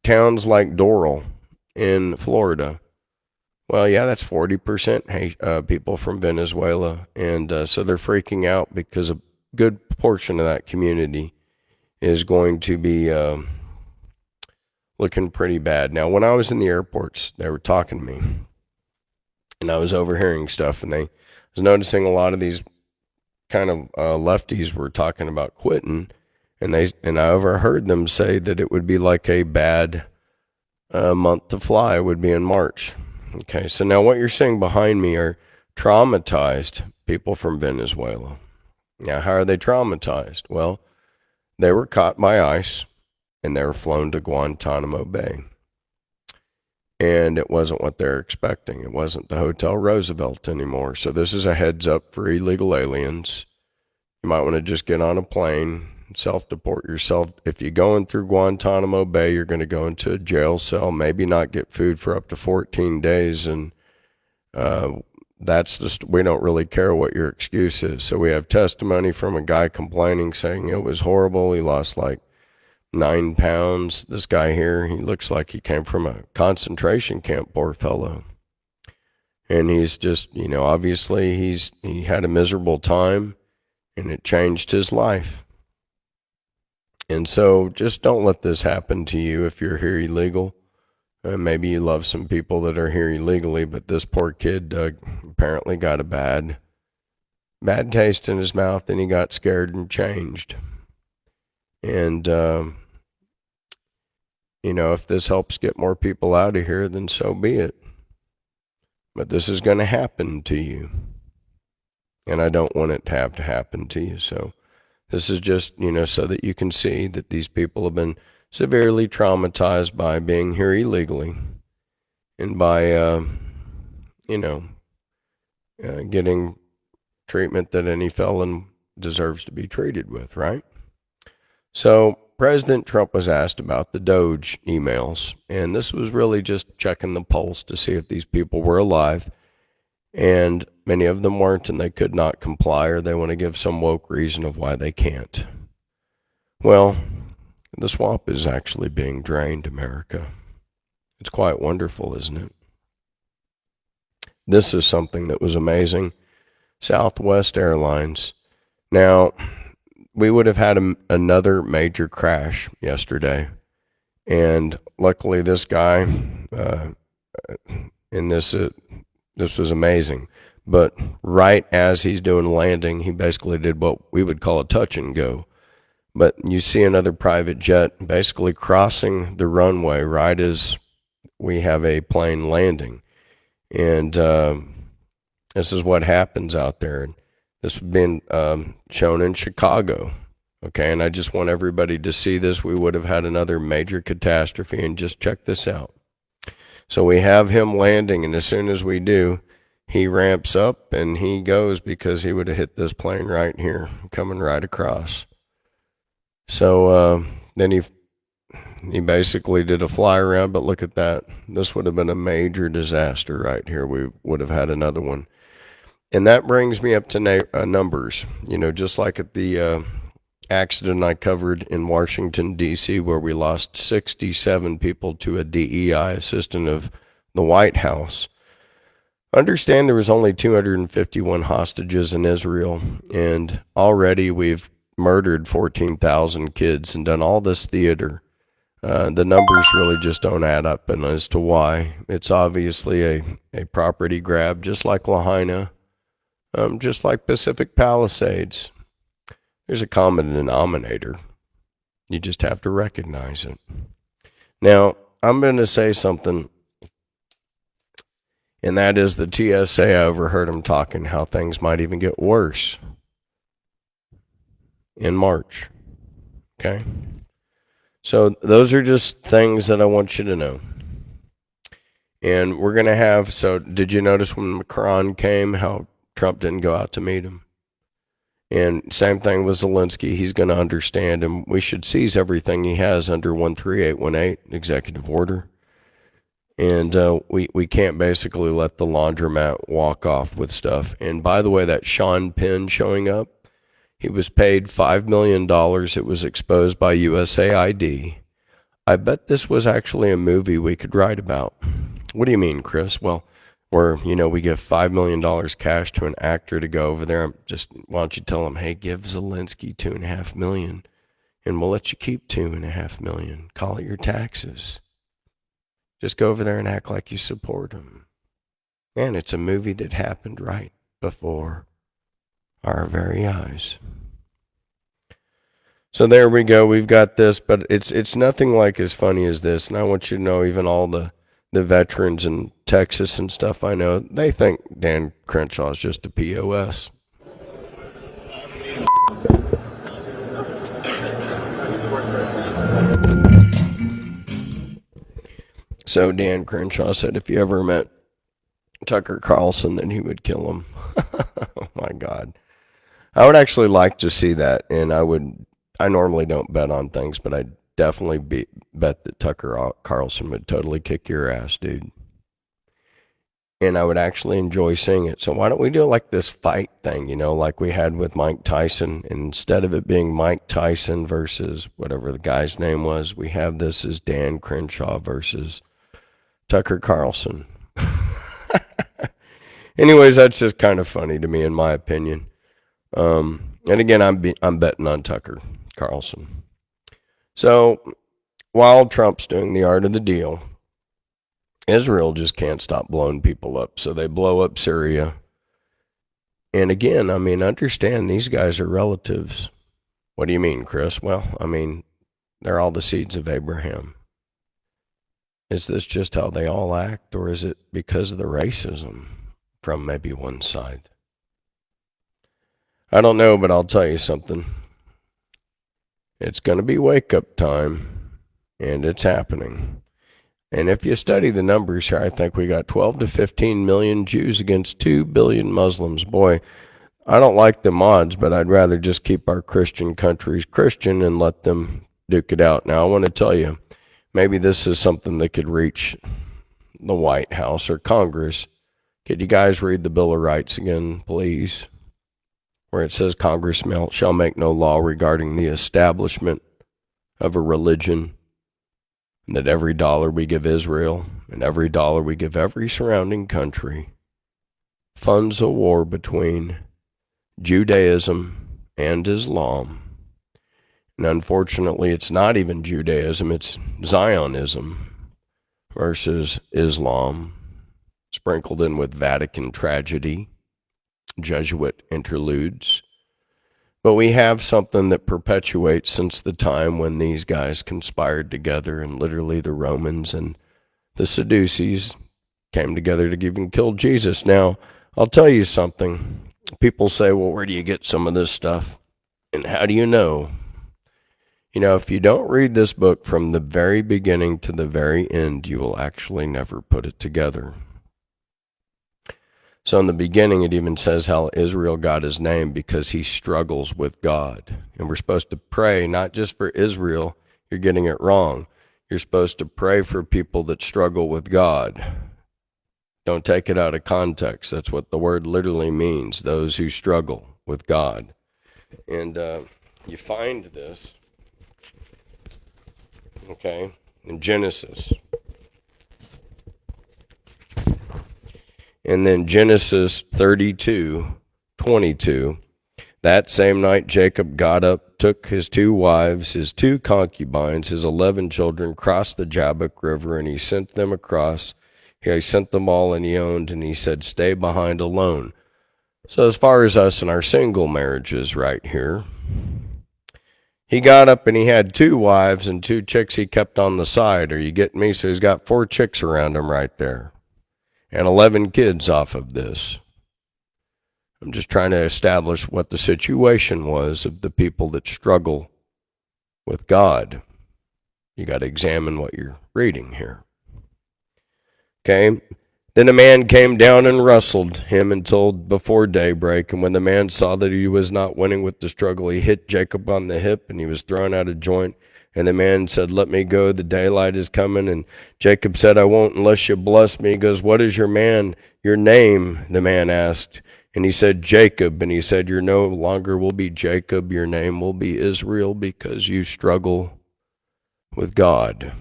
towns like Doral in Florida, well, yeah, that's 40% people from Venezuela. And so they're freaking out because a good portion of that community is going to be looking pretty bad. Now, when I was in the airports, they were talking to me, and I was overhearing stuff, and I was noticing a lot of these kind of lefties were talking about quitting, and I overheard them say that it would be like a bad month to fly would be in March. Okay, so now what you're seeing behind me are traumatized people from Venezuela. Now, how are they traumatized? Well, they were caught by ICE and they were flown to Guantanamo Bay. And it wasn't what they're expecting. It wasn't the Hotel Roosevelt anymore. So this is a heads up for illegal aliens. You might want to just get on a plane, self-deport yourself. If you're going through Guantanamo Bay, you're going to go into a jail cell, maybe not get food for up to 14 days. And that's just, we don't really care what your excuse is. So we have testimony from a guy complaining, saying it was horrible. He lost like 9 pounds. This guy here, he looks like he came from a concentration camp, poor fellow. And he's just, obviously he had a miserable time and it changed his life. And so just don't let this happen to you if you're here illegal. Maybe you love some people that are here illegally, but this poor kid apparently got a bad taste in his mouth, and he got scared and changed. And, if this helps get more people out of here, then so be it. But this is going to happen to you. And I don't want it to happen to you. So this is just, so that you can see that these people have been severely traumatized by being here illegally and by, getting treatment that any felon deserves to be treated with, right? So President Trump was asked about the Doge emails, and this was really just checking the pulse to see if these people were alive, and many of them weren't, and they could not comply, or they want to give some woke reason of why they can't. Well, the swamp is actually being drained, America. It's quite wonderful, isn't it? This is something that was amazing. Southwest Airlines. Now, we would have had another major crash yesterday. And luckily this guy, in this was amazing. But right as he's doing landing, he basically did what we would call a touch and go. But you see another private jet basically crossing the runway right as we have a plane landing. And this is what happens out there. This has been shown in Chicago. Okay, and I just want everybody to see this. We would have had another major catastrophe, and just check this out. So we have him landing, and as soon as we do, he ramps up and he goes because he would have hit this plane right here, coming right across. So then he basically did a fly around, but look at that. This would have been a major disaster right here. We would have had another one. And that brings me up to numbers, just like at the accident I covered in Washington, D.C., where we lost 67 people to a DEI assistant of the White House. Understand there was only 251 hostages in Israel, and already we've murdered 14,000 kids and done all this theater. The numbers really just don't add up, and as to why, it's obviously a property grab, just like Lahaina, just like Pacific Palisades. There's a common denominator. You just have to recognize it. Now, I'm going to say something, and that is the TSA. I overheard them talking how things might even get worse in March. Okay? So those are just things that I want you to know. And we're going to have, so did you notice when Macron came, how Trump didn't go out to meet him? And same thing with Zelensky. He's going to understand, and we should seize everything he has under 13818 executive order. And we can't basically let the laundromat walk off with stuff. And by the way, that Sean Penn showing up, he was paid $5 million. It was exposed by USAID. I bet this was actually a movie we could write about. What do you mean, Chris? Well, where, we give $5 million cash to an actor to go over there. Why don't you tell him, hey, give Zelensky $2.5 million, and we'll let you keep $2.5 million. Call it your taxes. Just go over there and act like you support him. Man, it's a movie that happened right before our very eyes. So there we go. We've got this, but it's nothing like as funny as this. And I want you to know, even all the veterans in Texas and stuff I know, they think Dan Crenshaw is just a POS. So Dan Crenshaw said if you ever met Tucker Carlson, then he would kill him. Oh my God. I would actually like to see that, and I normally don't bet on things, but I'd definitely bet that Tucker Carlson would totally kick your ass, dude. And I would actually enjoy seeing it. So why don't we do like this fight thing, like we had with Mike Tyson. And instead of it being Mike Tyson versus whatever the guy's name was, we have this as Dan Crenshaw versus Tucker Carlson. Anyways, that's just kind of funny to me, in my opinion. And again, I'm betting on Tucker Carlson. So while Trump's doing the art of the deal, Israel just can't stop blowing people up. So they blow up Syria. And again, understand these guys are relatives. What do you mean, Chris? Well, they're all the seeds of Abraham. Is this just how they all act, or is it because of the racism from maybe one side? I don't know, but I'll tell you something. It's going to be wake-up time, and it's happening. And if you study the numbers here, I think we got 12 to 15 million Jews against 2 billion Muslims. Boy, I don't like the odds, but I'd rather just keep our Christian countries Christian and let them duke it out. Now, I want to tell you, maybe this is something that could reach the White House or Congress. Could you guys read the Bill of Rights again, please? Where it says Congress shall make no law regarding the establishment of a religion, and that every dollar we give Israel and every dollar we give every surrounding country funds a war between Judaism and Islam. And unfortunately, it's not even Judaism, it's Zionism versus Islam, sprinkled in with Vatican tragedy, Jesuit interludes. But we have something that perpetuates since the time when these guys conspired together, and literally the Romans and the Sadducees came together to even kill Jesus. Now, I'll tell you something. People say, well, where do you get some of this stuff? And how do you know? If you don't read this book from the very beginning to the very end, you will actually never put it together. So in the beginning, it even says how Israel got his name because he struggles with God. And we're supposed to pray not just for Israel. You're getting it wrong. You're supposed to pray for people that struggle with God. Don't take it out of context. That's what the word literally means, those who struggle with God. And you find this, okay, in Genesis. And then Genesis 32:22, That same night Jacob got up, took his 2 wives, his 2 concubines, his 11 children, crossed the Jabbok River, and he sent them across. He sent them all, and he owned, and he said, stay behind alone. So as far as us and our single marriages right here, he got up and he had 2 wives and 2 chicks he kept on the side. Are you getting me? So he's got 4 chicks around him right there, and 11 kids off of this. I'm just trying to establish what the situation was of the people that struggle with God. You got to examine what you're reading here. Okay. Then a man came down and wrestled him until before daybreak. And when the man saw that he was not winning with the struggle, he hit Jacob on the hip, and he was thrown out of joint. And the man said, let me go, the daylight is coming. And Jacob said, I won't unless you bless me. He goes, what is your name? The man asked. And he said, Jacob. And he said, you no longer will be Jacob. Your name will be Israel, because you struggle with God.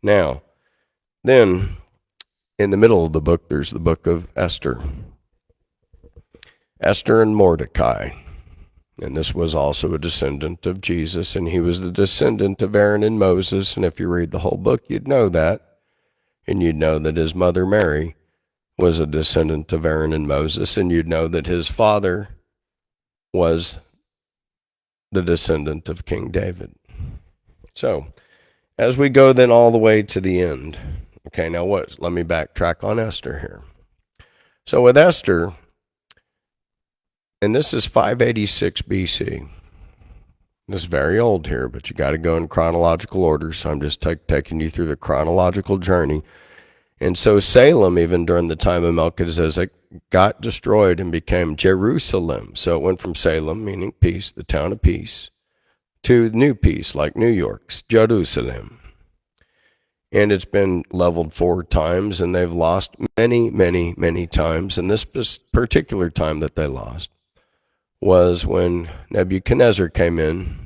Now, then, in the middle of the book, there's the book of Esther. Esther and Mordecai. And this was also a descendant of Jesus, and he was the descendant of Aaron and Moses. And if you read the whole book, you'd know that. And you'd know that his mother Mary was a descendant of Aaron and Moses, and you'd know that his father was the descendant of King David. So, as we go then all the way to the end, okay, now let me backtrack on Esther here. So with Esther, and this is 586 BC. This is very old here, but you got to go in chronological order, so I'm just taking you through the chronological journey. And so Salem, even during the time of Melchizedek, got destroyed and became Jerusalem. So it went from Salem, meaning peace, the town of peace, to new peace, like New York's Jerusalem. And it's been leveled 4 times, and they've lost many, many, many times. And this particular time that they lost was when Nebuchadnezzar came in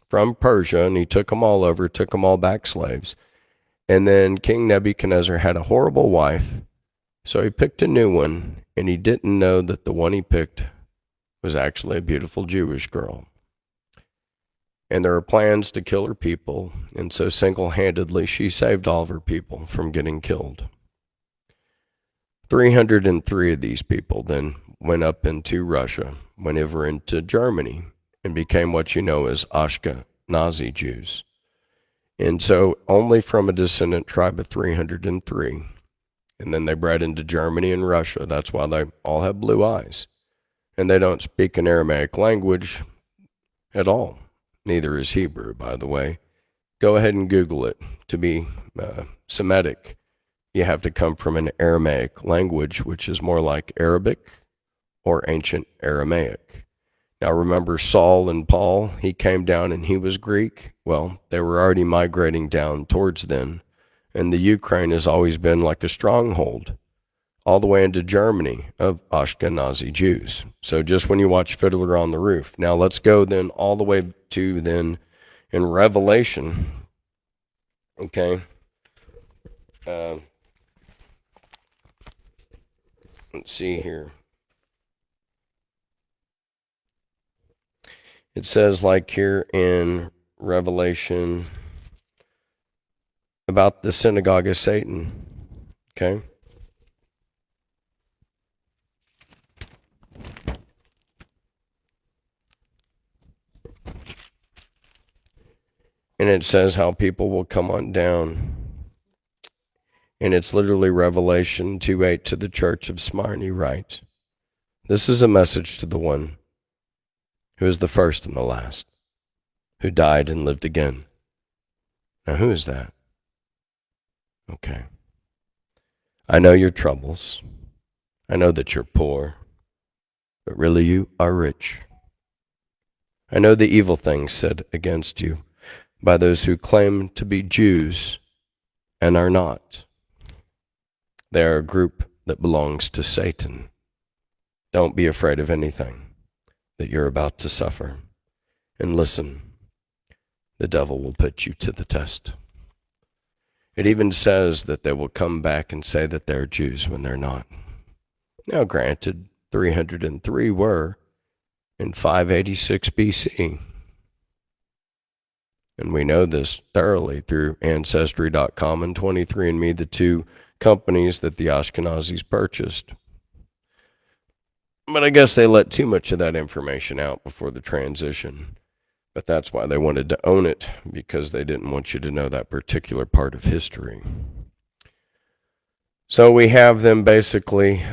from Persia, and he took them all over, took them all back slaves. And then King Nebuchadnezzar had a horrible wife, so he picked a new one, and he didn't know that the one he picked was actually a beautiful Jewish girl. And there were plans to kill her people, and so single-handedly she saved all of her people from getting killed. 303 of these people then went up into Russia, went over into Germany, and became what you know as Ashkenazi Jews. And so only from a descendant tribe of 303. And then they bred into Germany and Russia. That's why they all have blue eyes. And they don't speak an Aramaic language at all. Neither is Hebrew, by the way. Go ahead and Google it. To be Semitic, you have to come from an Aramaic language, which is more like Arabic or ancient Aramaic. Now remember Saul and Paul, he came down and he was Greek. Well, they were already migrating down towards then. And the Ukraine has always been like a stronghold, all the way into Germany of Ashkenazi Jews. So just when you watch Fiddler on the Roof. Now let's go then all the way to then in Revelation. Okay. Let's see here. It says like here in Revelation about the synagogue of Satan. Okay. And it says how people will come on down. And it's literally Revelation 2:8 to the church of Smyrna, right? This is a message to the one who is the first and the last, who died and lived again. Now, who is that? Okay. I know your troubles. I know that you're poor, but really you are rich. I know the evil things said against you by those who claim to be Jews and are not. They are a group that belongs to Satan. Don't be afraid of anything that you're about to suffer. And listen, the devil will put you to the test. It even says that they will come back and say that they're Jews when they're not. Now, granted, 303 were, in 586 BC. And we know this thoroughly through Ancestry.com and 23andMe, the two companies that the Ashkenazis purchased. But I guess they let too much of that information out before the transition. But that's why they wanted to own it, because they didn't want you to know that particular part of history. So we have them basically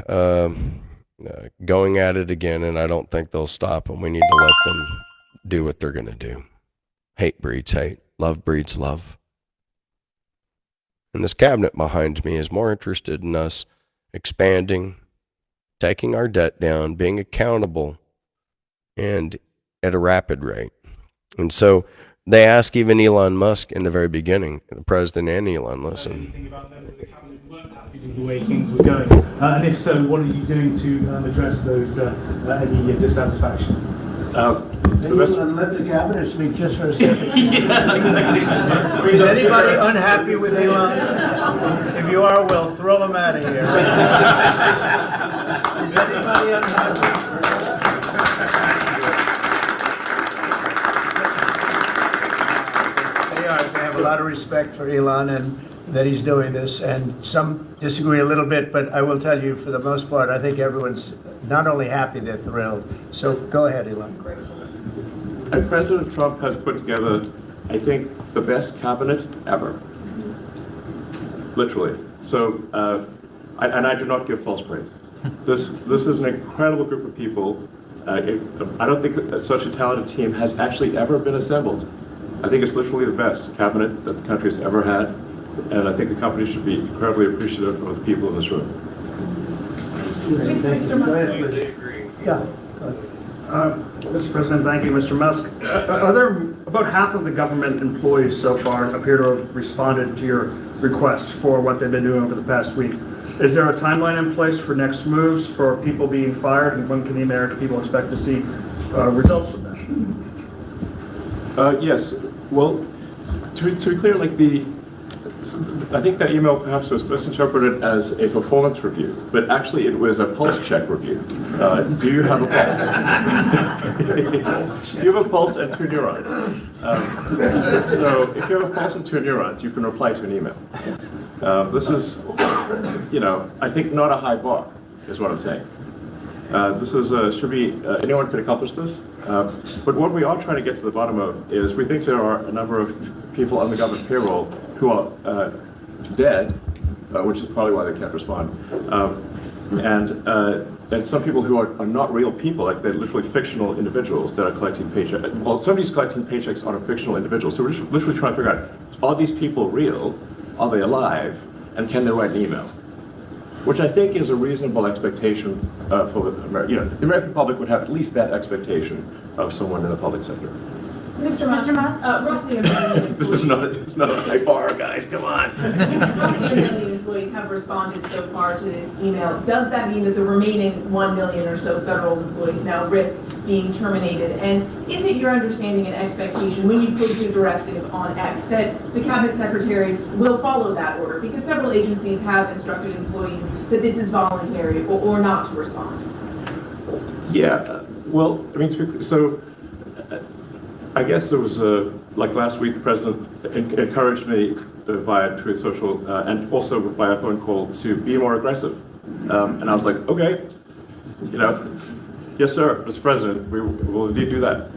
going at it again, and I don't think they'll stop, and we need to let them do what they're going to do. Hate breeds hate. Love breeds love. And this cabinet behind me is more interested in us expanding, taking our debt down, being accountable, and at a rapid rate. And so they ask even Elon Musk in the very beginning, the president and Elon, listen. The way things were going, and if so, what are you doing to address those any dissatisfaction? Let the cabinet speak just for a second. Is anybody unhappy with Elon? If you are, well, throw them out of here. Is anybody unhappy? They have a lot of respect for Elon and that he's doing this, and some disagree a little bit, but I will tell you, for the most part, I think everyone's not only happy, they're thrilled. So go ahead, Elon. President Trump has put together, I think, the best cabinet ever. Literally. So, and I do not give false praise. This is an incredible group of people. I don't think that such a talented team has actually ever been assembled. I think it's literally the best cabinet that the country has ever had. And I think the company should be incredibly appreciative of the people in this room. Mr. President, thank you, Mr. Musk. Are there about half of the government employees so far appear to have responded to your request for what they've been doing over the past week? Is there a timeline in place for next moves for people being fired, and when can the American people expect to see results from that? Yes. Well, to be clear, I think that email perhaps was misinterpreted as a performance review, but actually it was a pulse check review. Do you have a pulse? Do you have a pulse and two neurons? So if you have a pulse and two neurons, you can reply to an email. This is, I think not a high bar, is what I'm saying. This is should be anyone could accomplish this. But what we are trying to get to the bottom of is we think there are a number of people on the government payroll who are dead, which is probably why they can't respond, and some people who are not real people, like they're literally fictional individuals that are collecting paychecks. Well, somebody's collecting paychecks on a fictional individual, so we're just literally trying to figure out, are these people real? Are they alive? And can they write an email? Which I think is a reasonable expectation for the American public would have at least that expectation of someone in the public sector. Mr. Musk, roughly a million This is not a high bar, guys. Come on. roughly a million employees have responded so far to this email. Does that mean that the remaining 1 million or so federal employees now risk being terminated? And is it your understanding and expectation when you put the directive on X that the cabinet secretaries will follow that order? Because several agencies have instructed employees that this is voluntary or not to respond. Yeah. Well, I mean, I guess it was like last week, the president encouraged me via Truth Social and also via phone call to be more aggressive. And I was like, okay, yes, sir, Mr. President, we will indeed do that.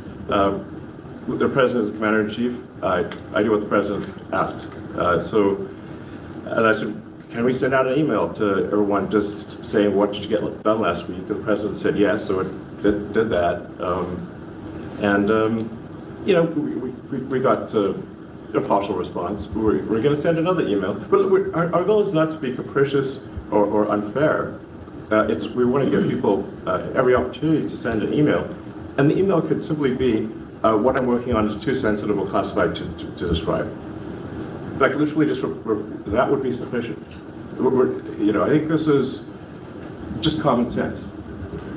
The president is the commander-in-chief. I do what the president asks. And I said, can we send out an email to everyone just saying, what did you get done last week? And the president said yes, so it did that. We got a partial response. We're going to send another email. But our goal is not to be capricious or unfair. We want to give people every opportunity to send an email. And the email could simply be, what I'm working on is too sensitive or classified to describe. Like literally just, that would be sufficient. I think this is just common sense.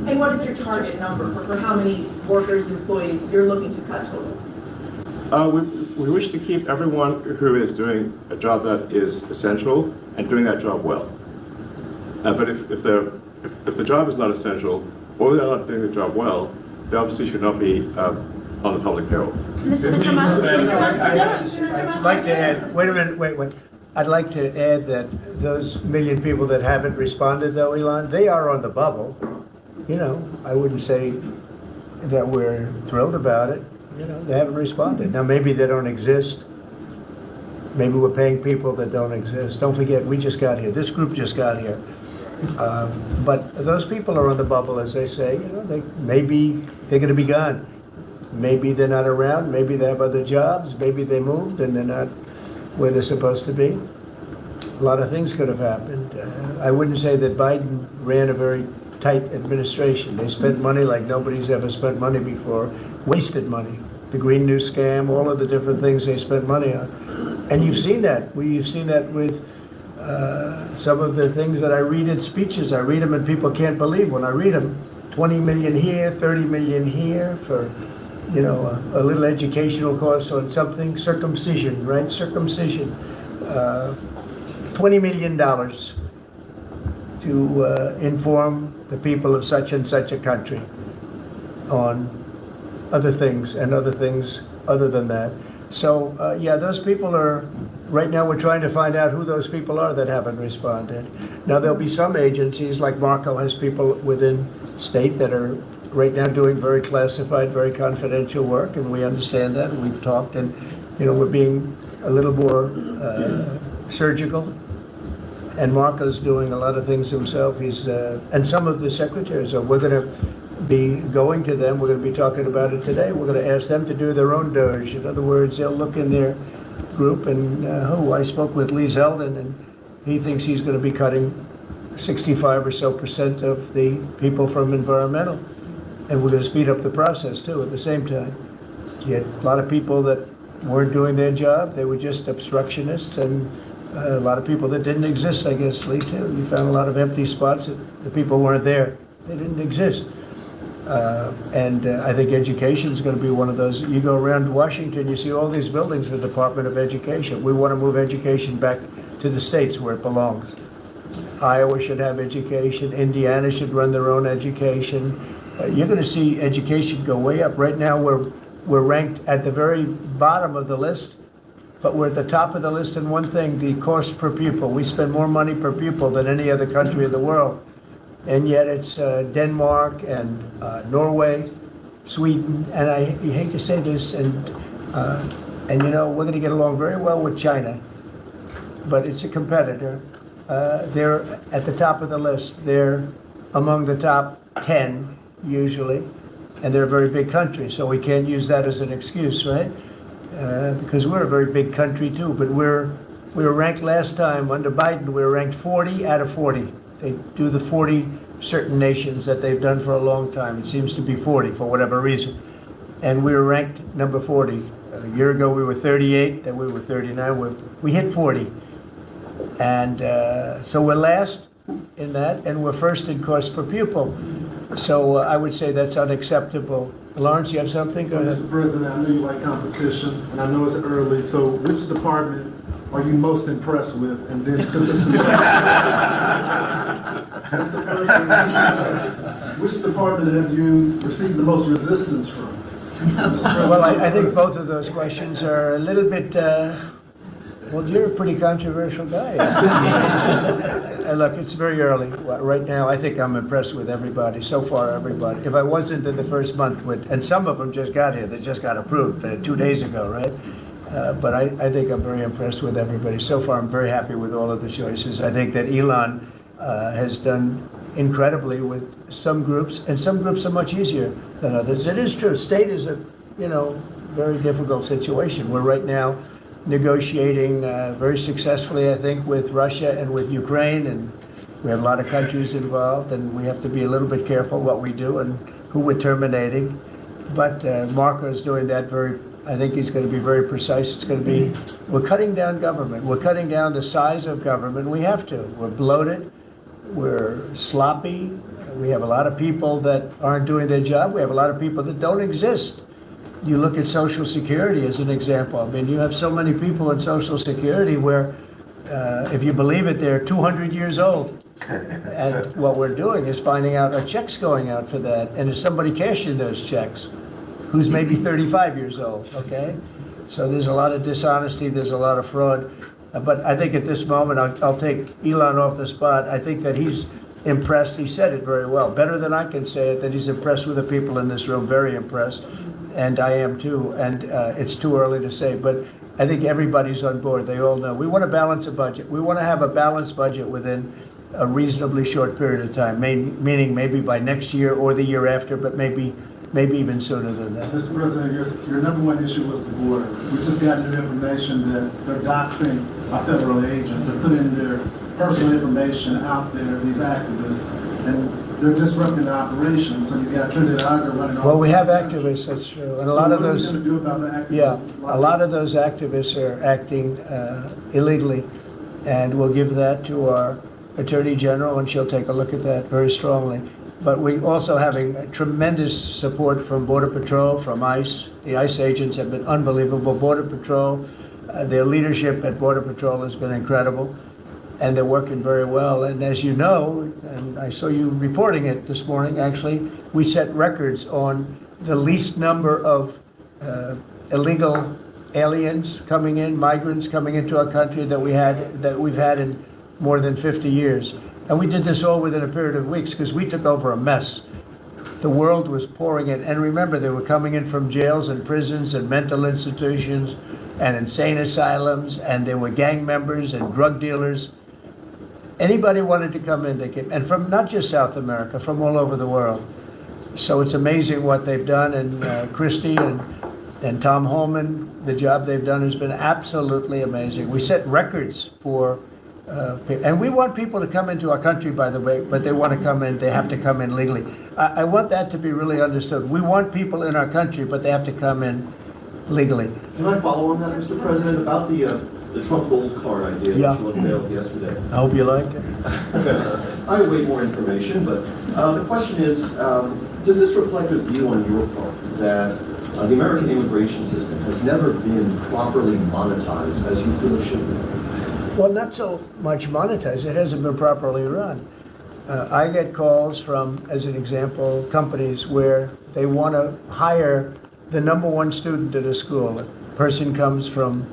And what is your target number for how many workers, employees you're looking to cut total? We wish to keep everyone who is doing a job that is essential and doing that job well. But if the job is not essential or they're not doing the job well, they obviously should not be on the public payroll. Mr. Musk, I'd like to add, wait a minute, wait. I'd like to add that those million people that haven't responded though, Elon, they are on the bubble. You know, I wouldn't say that we're thrilled about it. You know, they haven't responded. Now, maybe they don't exist. Maybe we're paying people that don't exist. Don't forget, we just got here. This group just got here. But those people are on the bubble, as they say. You know, maybe they're going to be gone. Maybe they're not around. Maybe they have other jobs. Maybe they moved and they're not where they're supposed to be. A lot of things could have happened. I wouldn't say that Biden ran a very tight administration. They spent money like nobody's ever spent money before. Wasted money. The Green New Scam, all of the different things they spent money on. And you've seen that. You've seen that with some of the things that I read in speeches. I read them and people can't believe when I read them. 20 million here, 30 million here for, you know, a little educational course on something. Circumcision, right? Circumcision. $20 million to inform the people of such and such a country on other things and other things other than that. So, yeah, those people are, right now we're trying to find out who those people are that haven't responded. Now, there'll be some agencies, like Marco has people within state that are right now doing very classified, very confidential work, and we understand that, and we've talked, and, you know, we're being a little more surgical. And Marco's doing a lot of things himself. He's, and some of the secretaries are, we're going to be going to them, we're going to be talking about it today, we're going to ask them to do their own doge. In other words, they'll look in their group and I spoke with Lee Zeldin and he thinks he's going to be cutting 65% or so of the people from environmental. And we're going to speed up the process too at the same time. You had a lot of people that weren't doing their job, they were just obstructionists, and a lot of people that didn't exist, I guess, Lee, too. You found a lot of empty spots that the people weren't there. They didn't exist. I think education is going to be one of those. You go around Washington, you see all these buildings for the Department of Education. We want to move education back to the states where it belongs. Iowa should have education. Indiana should run their own education. You're going to see education go way up. Right now, we're ranked at the very bottom of the list, but we're at the top of the list in one thing, the cost per pupil. We spend more money per pupil than any other country in the world. And yet it's Denmark and Norway, Sweden, and I hate to say this, and you know, we're going to get along very well with China, but it's a competitor. They're at the top of the list. They're among the top 10 usually, and they're a very big country, so we can't use that as an excuse, right? Because we're a very big country too, but we were ranked last time under Biden. We were ranked 40 out of 40. They do the 40 certain nations that they've done for a long time. It seems to be 40 for whatever reason. And we were ranked number 40. A year ago we were 38, then we were 39. We hit 40. And so we're last in that, and we're first in cost per pupil. So I would say that's unacceptable. Lawrence, you have something? Go ahead. Mr. President, I know you like competition, and I know it's early, so which department are you most impressed with? And then to Mr. President, which department have you received the most resistance from? Well, I think both of those questions are a little bit, well, you're a pretty controversial guy. Look, it's very early. Right now, I think I'm impressed with everybody, so far everybody. If I wasn't in the first month with, and some of them just got here, they just got approved 2 days ago, right? But I think I'm very impressed with everybody. So far, I'm very happy with all of the choices. I think that Elon has done incredibly with some groups, and some groups are much easier than others. It is true, state is a, you know, very difficult situation. We're right now negotiating very successfully, I think, with Russia and with Ukraine, and we have a lot of countries involved, and we have to be a little bit careful what we do and who we're terminating. But Marco is doing that very, I think he's going to be very precise. It's going to be, we're cutting down government. We're cutting down the size of government. We have to. We're bloated. We're sloppy. We have a lot of people that aren't doing their job. We have a lot of people that don't exist. You look at Social Security as an example. I mean, you have so many people in Social Security where if you believe it, they're 200 years old. And what we're doing is finding out are checks going out for that, and is somebody cashing those checks who's maybe 35 years old, okay? So there's a lot of dishonesty, there's a lot of fraud. But I think at this moment, I'll take Elon off the spot. I think that he's impressed. He said it very well, better than I can say it, that he's impressed with the people in this room, very impressed. And I am too, and it's too early to say, but I think everybody's on board. They all know. We want to balance a budget. We want to have a balanced budget within a reasonably short period of time, meaning maybe by next year or the year after, but maybe even sooner than that. Mr. President, your number one issue was the border. We just got new information that they're doxing our federal agents. They're putting their personal information out there, these activists, and they're disrupting the operation. So you got Trinidad Aga running all. Well, we have activists, that's true, and a lot of those. So what are we going to do about the activists? Yeah, a lot of those activists are acting illegally, and we'll give that to our Attorney General, and she'll take a look at that very strongly. But we also having tremendous support from Border Patrol, from ICE. The ICE agents have been unbelievable. Border Patrol, their leadership at Border Patrol has been incredible, and they're working very well. And as you know, and I saw you reporting it this morning, actually, we set records on the least number of illegal aliens coming in, migrants coming into our country that we've had in more than 50 years. And we did this all within a period of weeks because we took over a mess. The world was pouring in. And remember, they were coming in from jails and prisons and mental institutions and insane asylums, and they were gang members and drug dealers. Anybody wanted to come in, they came. And from not just South America, from all over the world. So it's amazing what they've done. And Christie and Tom Holman, the job they've done has been absolutely amazing. We set records for and we want people to come into our country, by the way, but they want to come in, they have to come in legally. I want that to be really understood. We want people in our country, but they have to come in legally. Can I follow on that, Mr. President, about the Trump gold card idea Yeah. that you unveiled yesterday? I hope you liked it. I await more information, but the question is, does this reflect a view on your part that the American immigration system has never been properly monetized as you feel it should be? Well, not so much monetized. It hasn't been properly run. I get calls from, as an example, companies where they want to hire the number one student at a school. A person comes from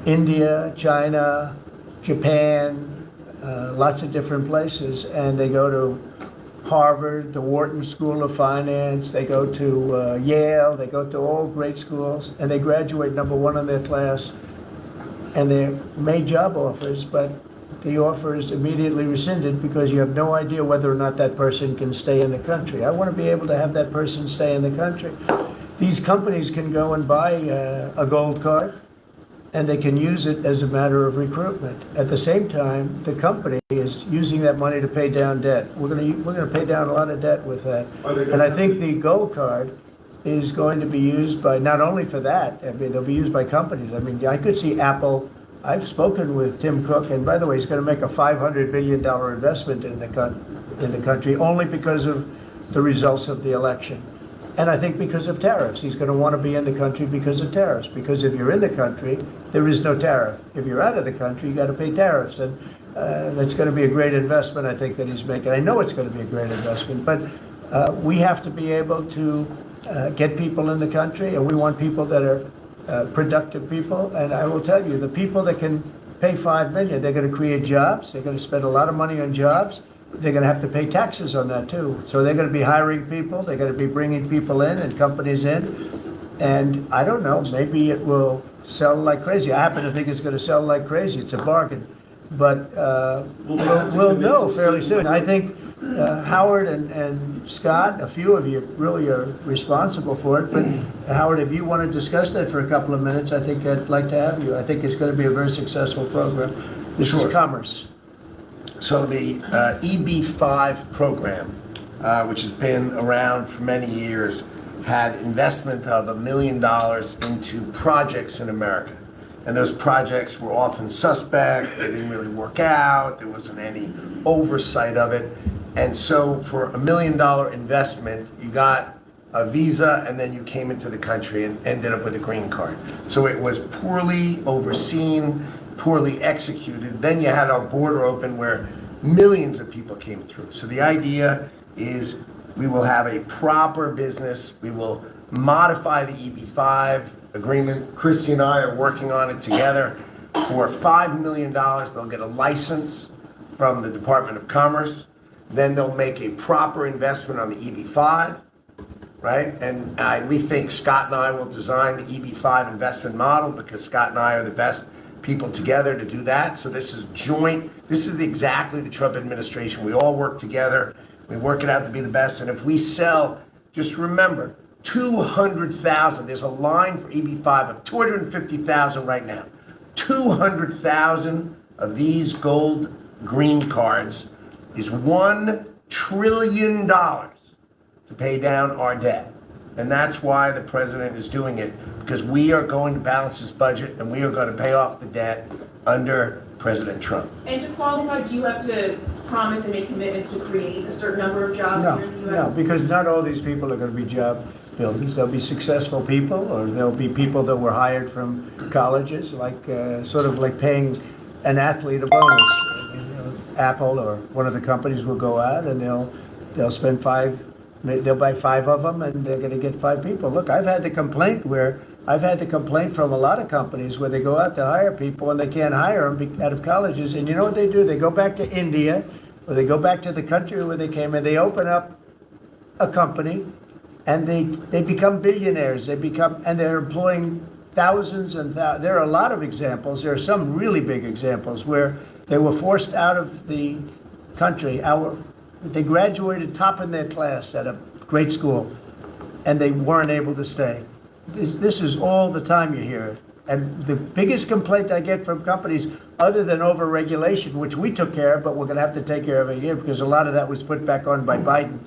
India, China, Japan, lots of different places, and they go to Harvard, the Wharton School of Finance, they go to Yale, they go to all great schools, and they graduate number one in their class. And they're made job offers, but the offer is immediately rescinded because you have no idea whether or not that person can stay in the country. I want to be able to have that person stay in the country. These companies can go and buy a gold card, and they can use it as a matter of recruitment. At the same time, the company is using that money to pay down debt. We're going to pay down a lot of debt with that. And I think the gold card is going to be used by, not only for that, I mean, they'll be used by companies. I mean, I could see Apple. I've spoken with Tim Cook, and by the way, he's going to make a $500 billion investment in the country only because of the results of the election. And I think because of tariffs. He's going to want to be in the country because of tariffs. Because if you're in the country, there is no tariff. If you're out of the country, you got to pay tariffs. And that's going to be a great investment, I think, that he's making. I know it's going to be a great investment, but we have to be able to get people in the country, and we want people that are productive people. And I will tell you, the people that can pay $5 million, they're going to create jobs. They're going to spend a lot of money on jobs. They're going to have to pay taxes on that too. So they're going to be hiring people. They're going to be bringing people in and companies in. And I don't know, maybe it will sell like crazy. I happen to think it's going to sell like crazy. It's a bargain. But we'll know fairly soon. I think Howard and Scott, a few of you really are responsible for it. But Howard, if you want to discuss that for a couple of minutes, I think I'd like to have you. I think it's going to be a very successful program. This is commerce. So the EB-5 program, which has been around for many years, had investment of $1 million into projects in America. And those projects were often suspect, they didn't really work out, there wasn't any oversight of it. And so for $1 million investment, you got a visa, and then you came into the country and ended up with a green card. So it was poorly overseen, poorly executed. Then you had our border open where millions of people came through. So the idea is we will have a proper business. We will modify the EB-5 agreement. Christy and I are working on it together. For $5 million, they'll get a license from the Department of Commerce. Then they'll make a proper investment on the EB-5, right? And we think Scott and I will design the EB-5 investment model because Scott and I are the best people together to do that. So this is joint. This is exactly the Trump administration. We all work together. We work it out to be the best. And if we sell, just remember, 200,000. There's a line for EB-5 of 250,000 right now. 200,000 of these gold green cards is $1 trillion to pay down our debt. And that's why the president is doing it, because we are going to balance this budget and we are going to pay off the debt under President Trump. And to qualify, do you have to promise and make commitments to create a certain number of jobs No, here in the U.S.? no, because not all these people are going to be job builders. There'll be successful people, or there'll be people that were hired from colleges, like sort of like paying an athlete a bonus. You know, Apple or one of the companies will go out and they'll spend they'll buy 5 of them, and they're going to get 5 people. Look, I've had the complaint from a lot of companies where they go out to hire people and they can't hire them out of colleges. And you know what they do? They go back to India, or they go back to the country where they came, and they open up a company, and they become billionaires. And they're employing thousands and thousands. There are a lot of examples. There are some really big examples where they were forced out of the country. They graduated top in their class at a great school, and they weren't able to stay. This is all the time you hear it. And the biggest complaint I get from companies, other than over-regulation, which we took care of, but we're going to have to take care of it here because a lot of that was put back on by Biden.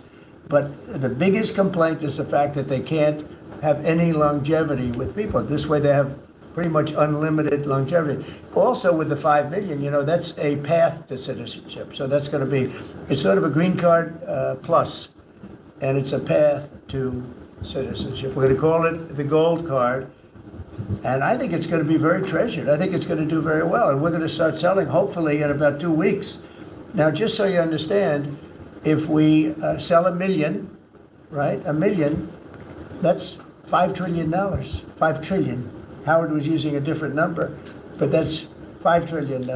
But the biggest complaint is the fact that they can't have any longevity with people. This way they have pretty much unlimited longevity. Also with the 5 million, you know, that's a path to citizenship. So that's going to be, it's sort of a green card plus, and it's a path to citizenship. We're going to call it the gold card. And I think it's going to be very treasured. I think it's going to do very well. And we're going to start selling, hopefully, in about 2 weeks. Now, just so you understand, if we sell 1 million, right, 1 million, that's $5 trillion. 5 trillion. Howard was using a different number, but that's $5 trillion.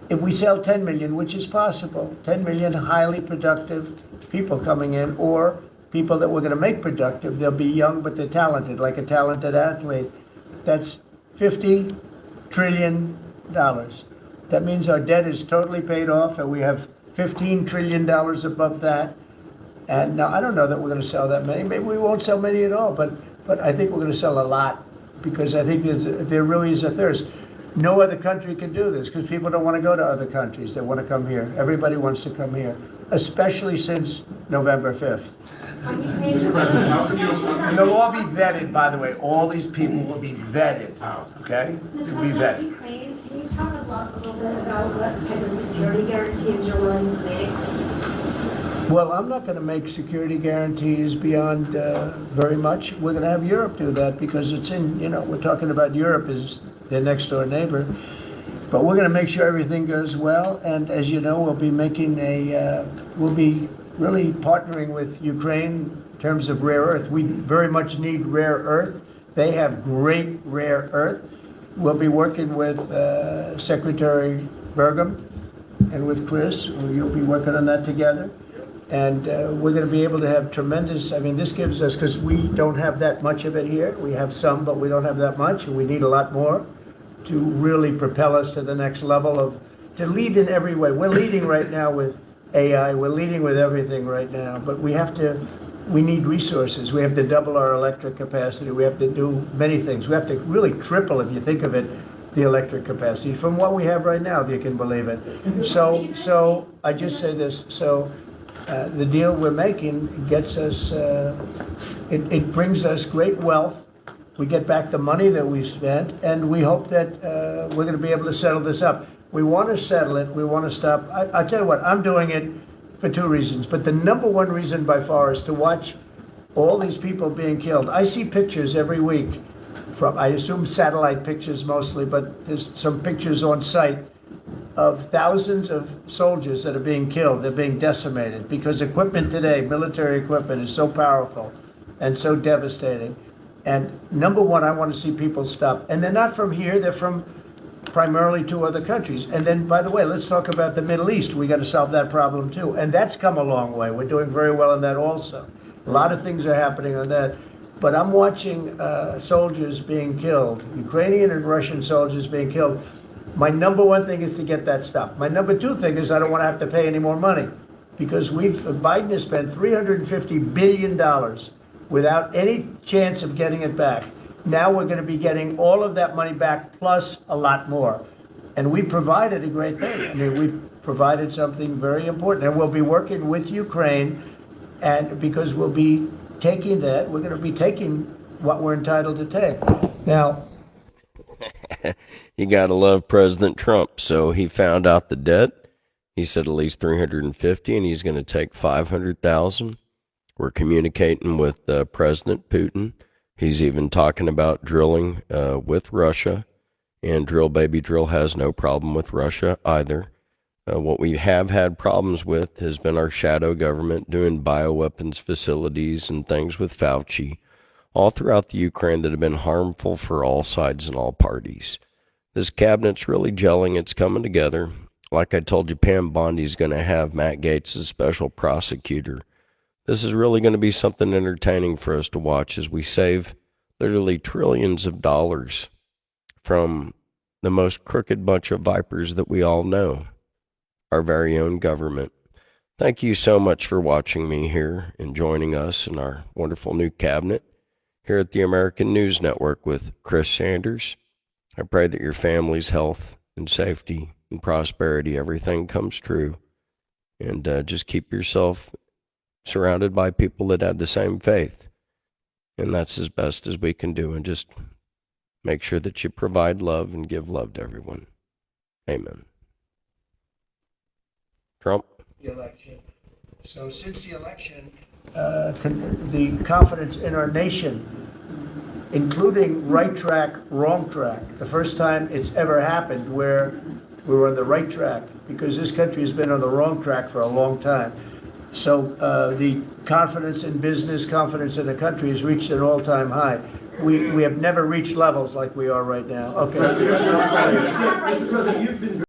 If we sell 10 million, which is possible, 10 million highly productive people coming in, or people that we're going to make productive, they'll be young, but they're talented, like a talented athlete. That's $50 trillion. That means our debt is totally paid off, and we have $15 trillion above that. And now, I don't know that we're going to sell that many. Maybe we won't sell many at all, but I think we're going to sell a lot, because I think there really is a thirst. No other country can do this, because people don't want to go to other countries. They want to come here. Everybody wants to come here, especially since November 5th. Mr. President, how can you? And they'll all be vetted, by the way. All these people will be vetted, okay? They'll be vetted. Ukraine, can you talk a little bit about what type of security guarantees you're willing to make? Well, I'm not going to make security guarantees beyond very much. We're going to have Europe do that, because it's in, you know, we're talking about Europe as their next door neighbor. But we're going to make sure everything goes well. And as you know, we'll be making we'll be really partnering with Ukraine in terms of rare earth. We very much need rare earth. They have great rare earth. We'll be working with Secretary Burgum and with Chris. You'll be working on that together. And we're going to be able to have tremendous, I mean, this gives us, because we don't have that much of it here. We have some, but we don't have that much, and we need a lot more to really propel us to the next level to lead in every way. We're leading right now with AI, we're leading with everything right now, but we need resources. We have to double our electric capacity. We have to do many things. We have to really triple, if you think of it, the electric capacity from what we have right now, if you can believe it. So I just say this, the deal we're making gets us, it brings us great wealth. We get back the money that we spent, and we hope that we're going to be able to settle this up. We want to settle it. We want to stop. I tell you what, I'm doing it for 2 reasons, but the number one reason by far is to watch all these people being killed. I see pictures every week from, I assume satellite pictures mostly, but there's some pictures on site of thousands of soldiers that are being killed. They're being decimated because equipment today, military equipment, is so powerful and so devastating. And number one, I want to see people stop. And they're not from here, they're from primarily two other countries. And then, by the way, let's talk about the Middle East. We got to solve that problem too. And that's come a long way. We're doing very well on that also. A lot of things are happening on that. But I'm watching soldiers being killed, Ukrainian and Russian soldiers being killed. My number one thing is to get that stopped. My number two thing is I don't want to have to pay any more money because Biden has spent $350 billion without any chance of getting it back. Now we're going to be getting all of that money back plus a lot more. And we provided a great thing. I mean, we provided something very important. And we'll be working with Ukraine, and because we'll be taking that, we're going to be taking what we're entitled to take. Now, You gotta love President Trump. So he found out the debt. He said at least 350, and he's going to take 500,000. We're communicating with President Putin. He's even talking about drilling with Russia, and Drill Baby Drill has no problem with Russia either. What we have had problems with has been our shadow government doing bioweapons facilities and things with Fauci all throughout the Ukraine that have been harmful for all sides and all parties. This cabinet's really gelling. It's coming together. Like I told you, Pam Bondi's going to have Matt Gaetz as special prosecutor. This is really going to be something entertaining for us to watch as we save literally trillions of dollars from the most crooked bunch of vipers that we all know, our very own government. Thank you so much for watching me here and joining us in our wonderful new cabinet here at the American News Network with Chris Sanders. I pray that your family's health and safety and prosperity, everything comes true. And just keep yourself surrounded by people that have the same faith. And that's as best as we can do. And just make sure that you provide love and give love to everyone. Amen. Trump? the election. So since the election, the confidence in our nation, including right track, wrong track, the first time it's ever happened where we were on the right track, because this country has been on the wrong track for a long time. So the confidence in business, confidence in the country has reached an all-time high. We have never reached levels like we are right now. Okay. Mr. President, you've been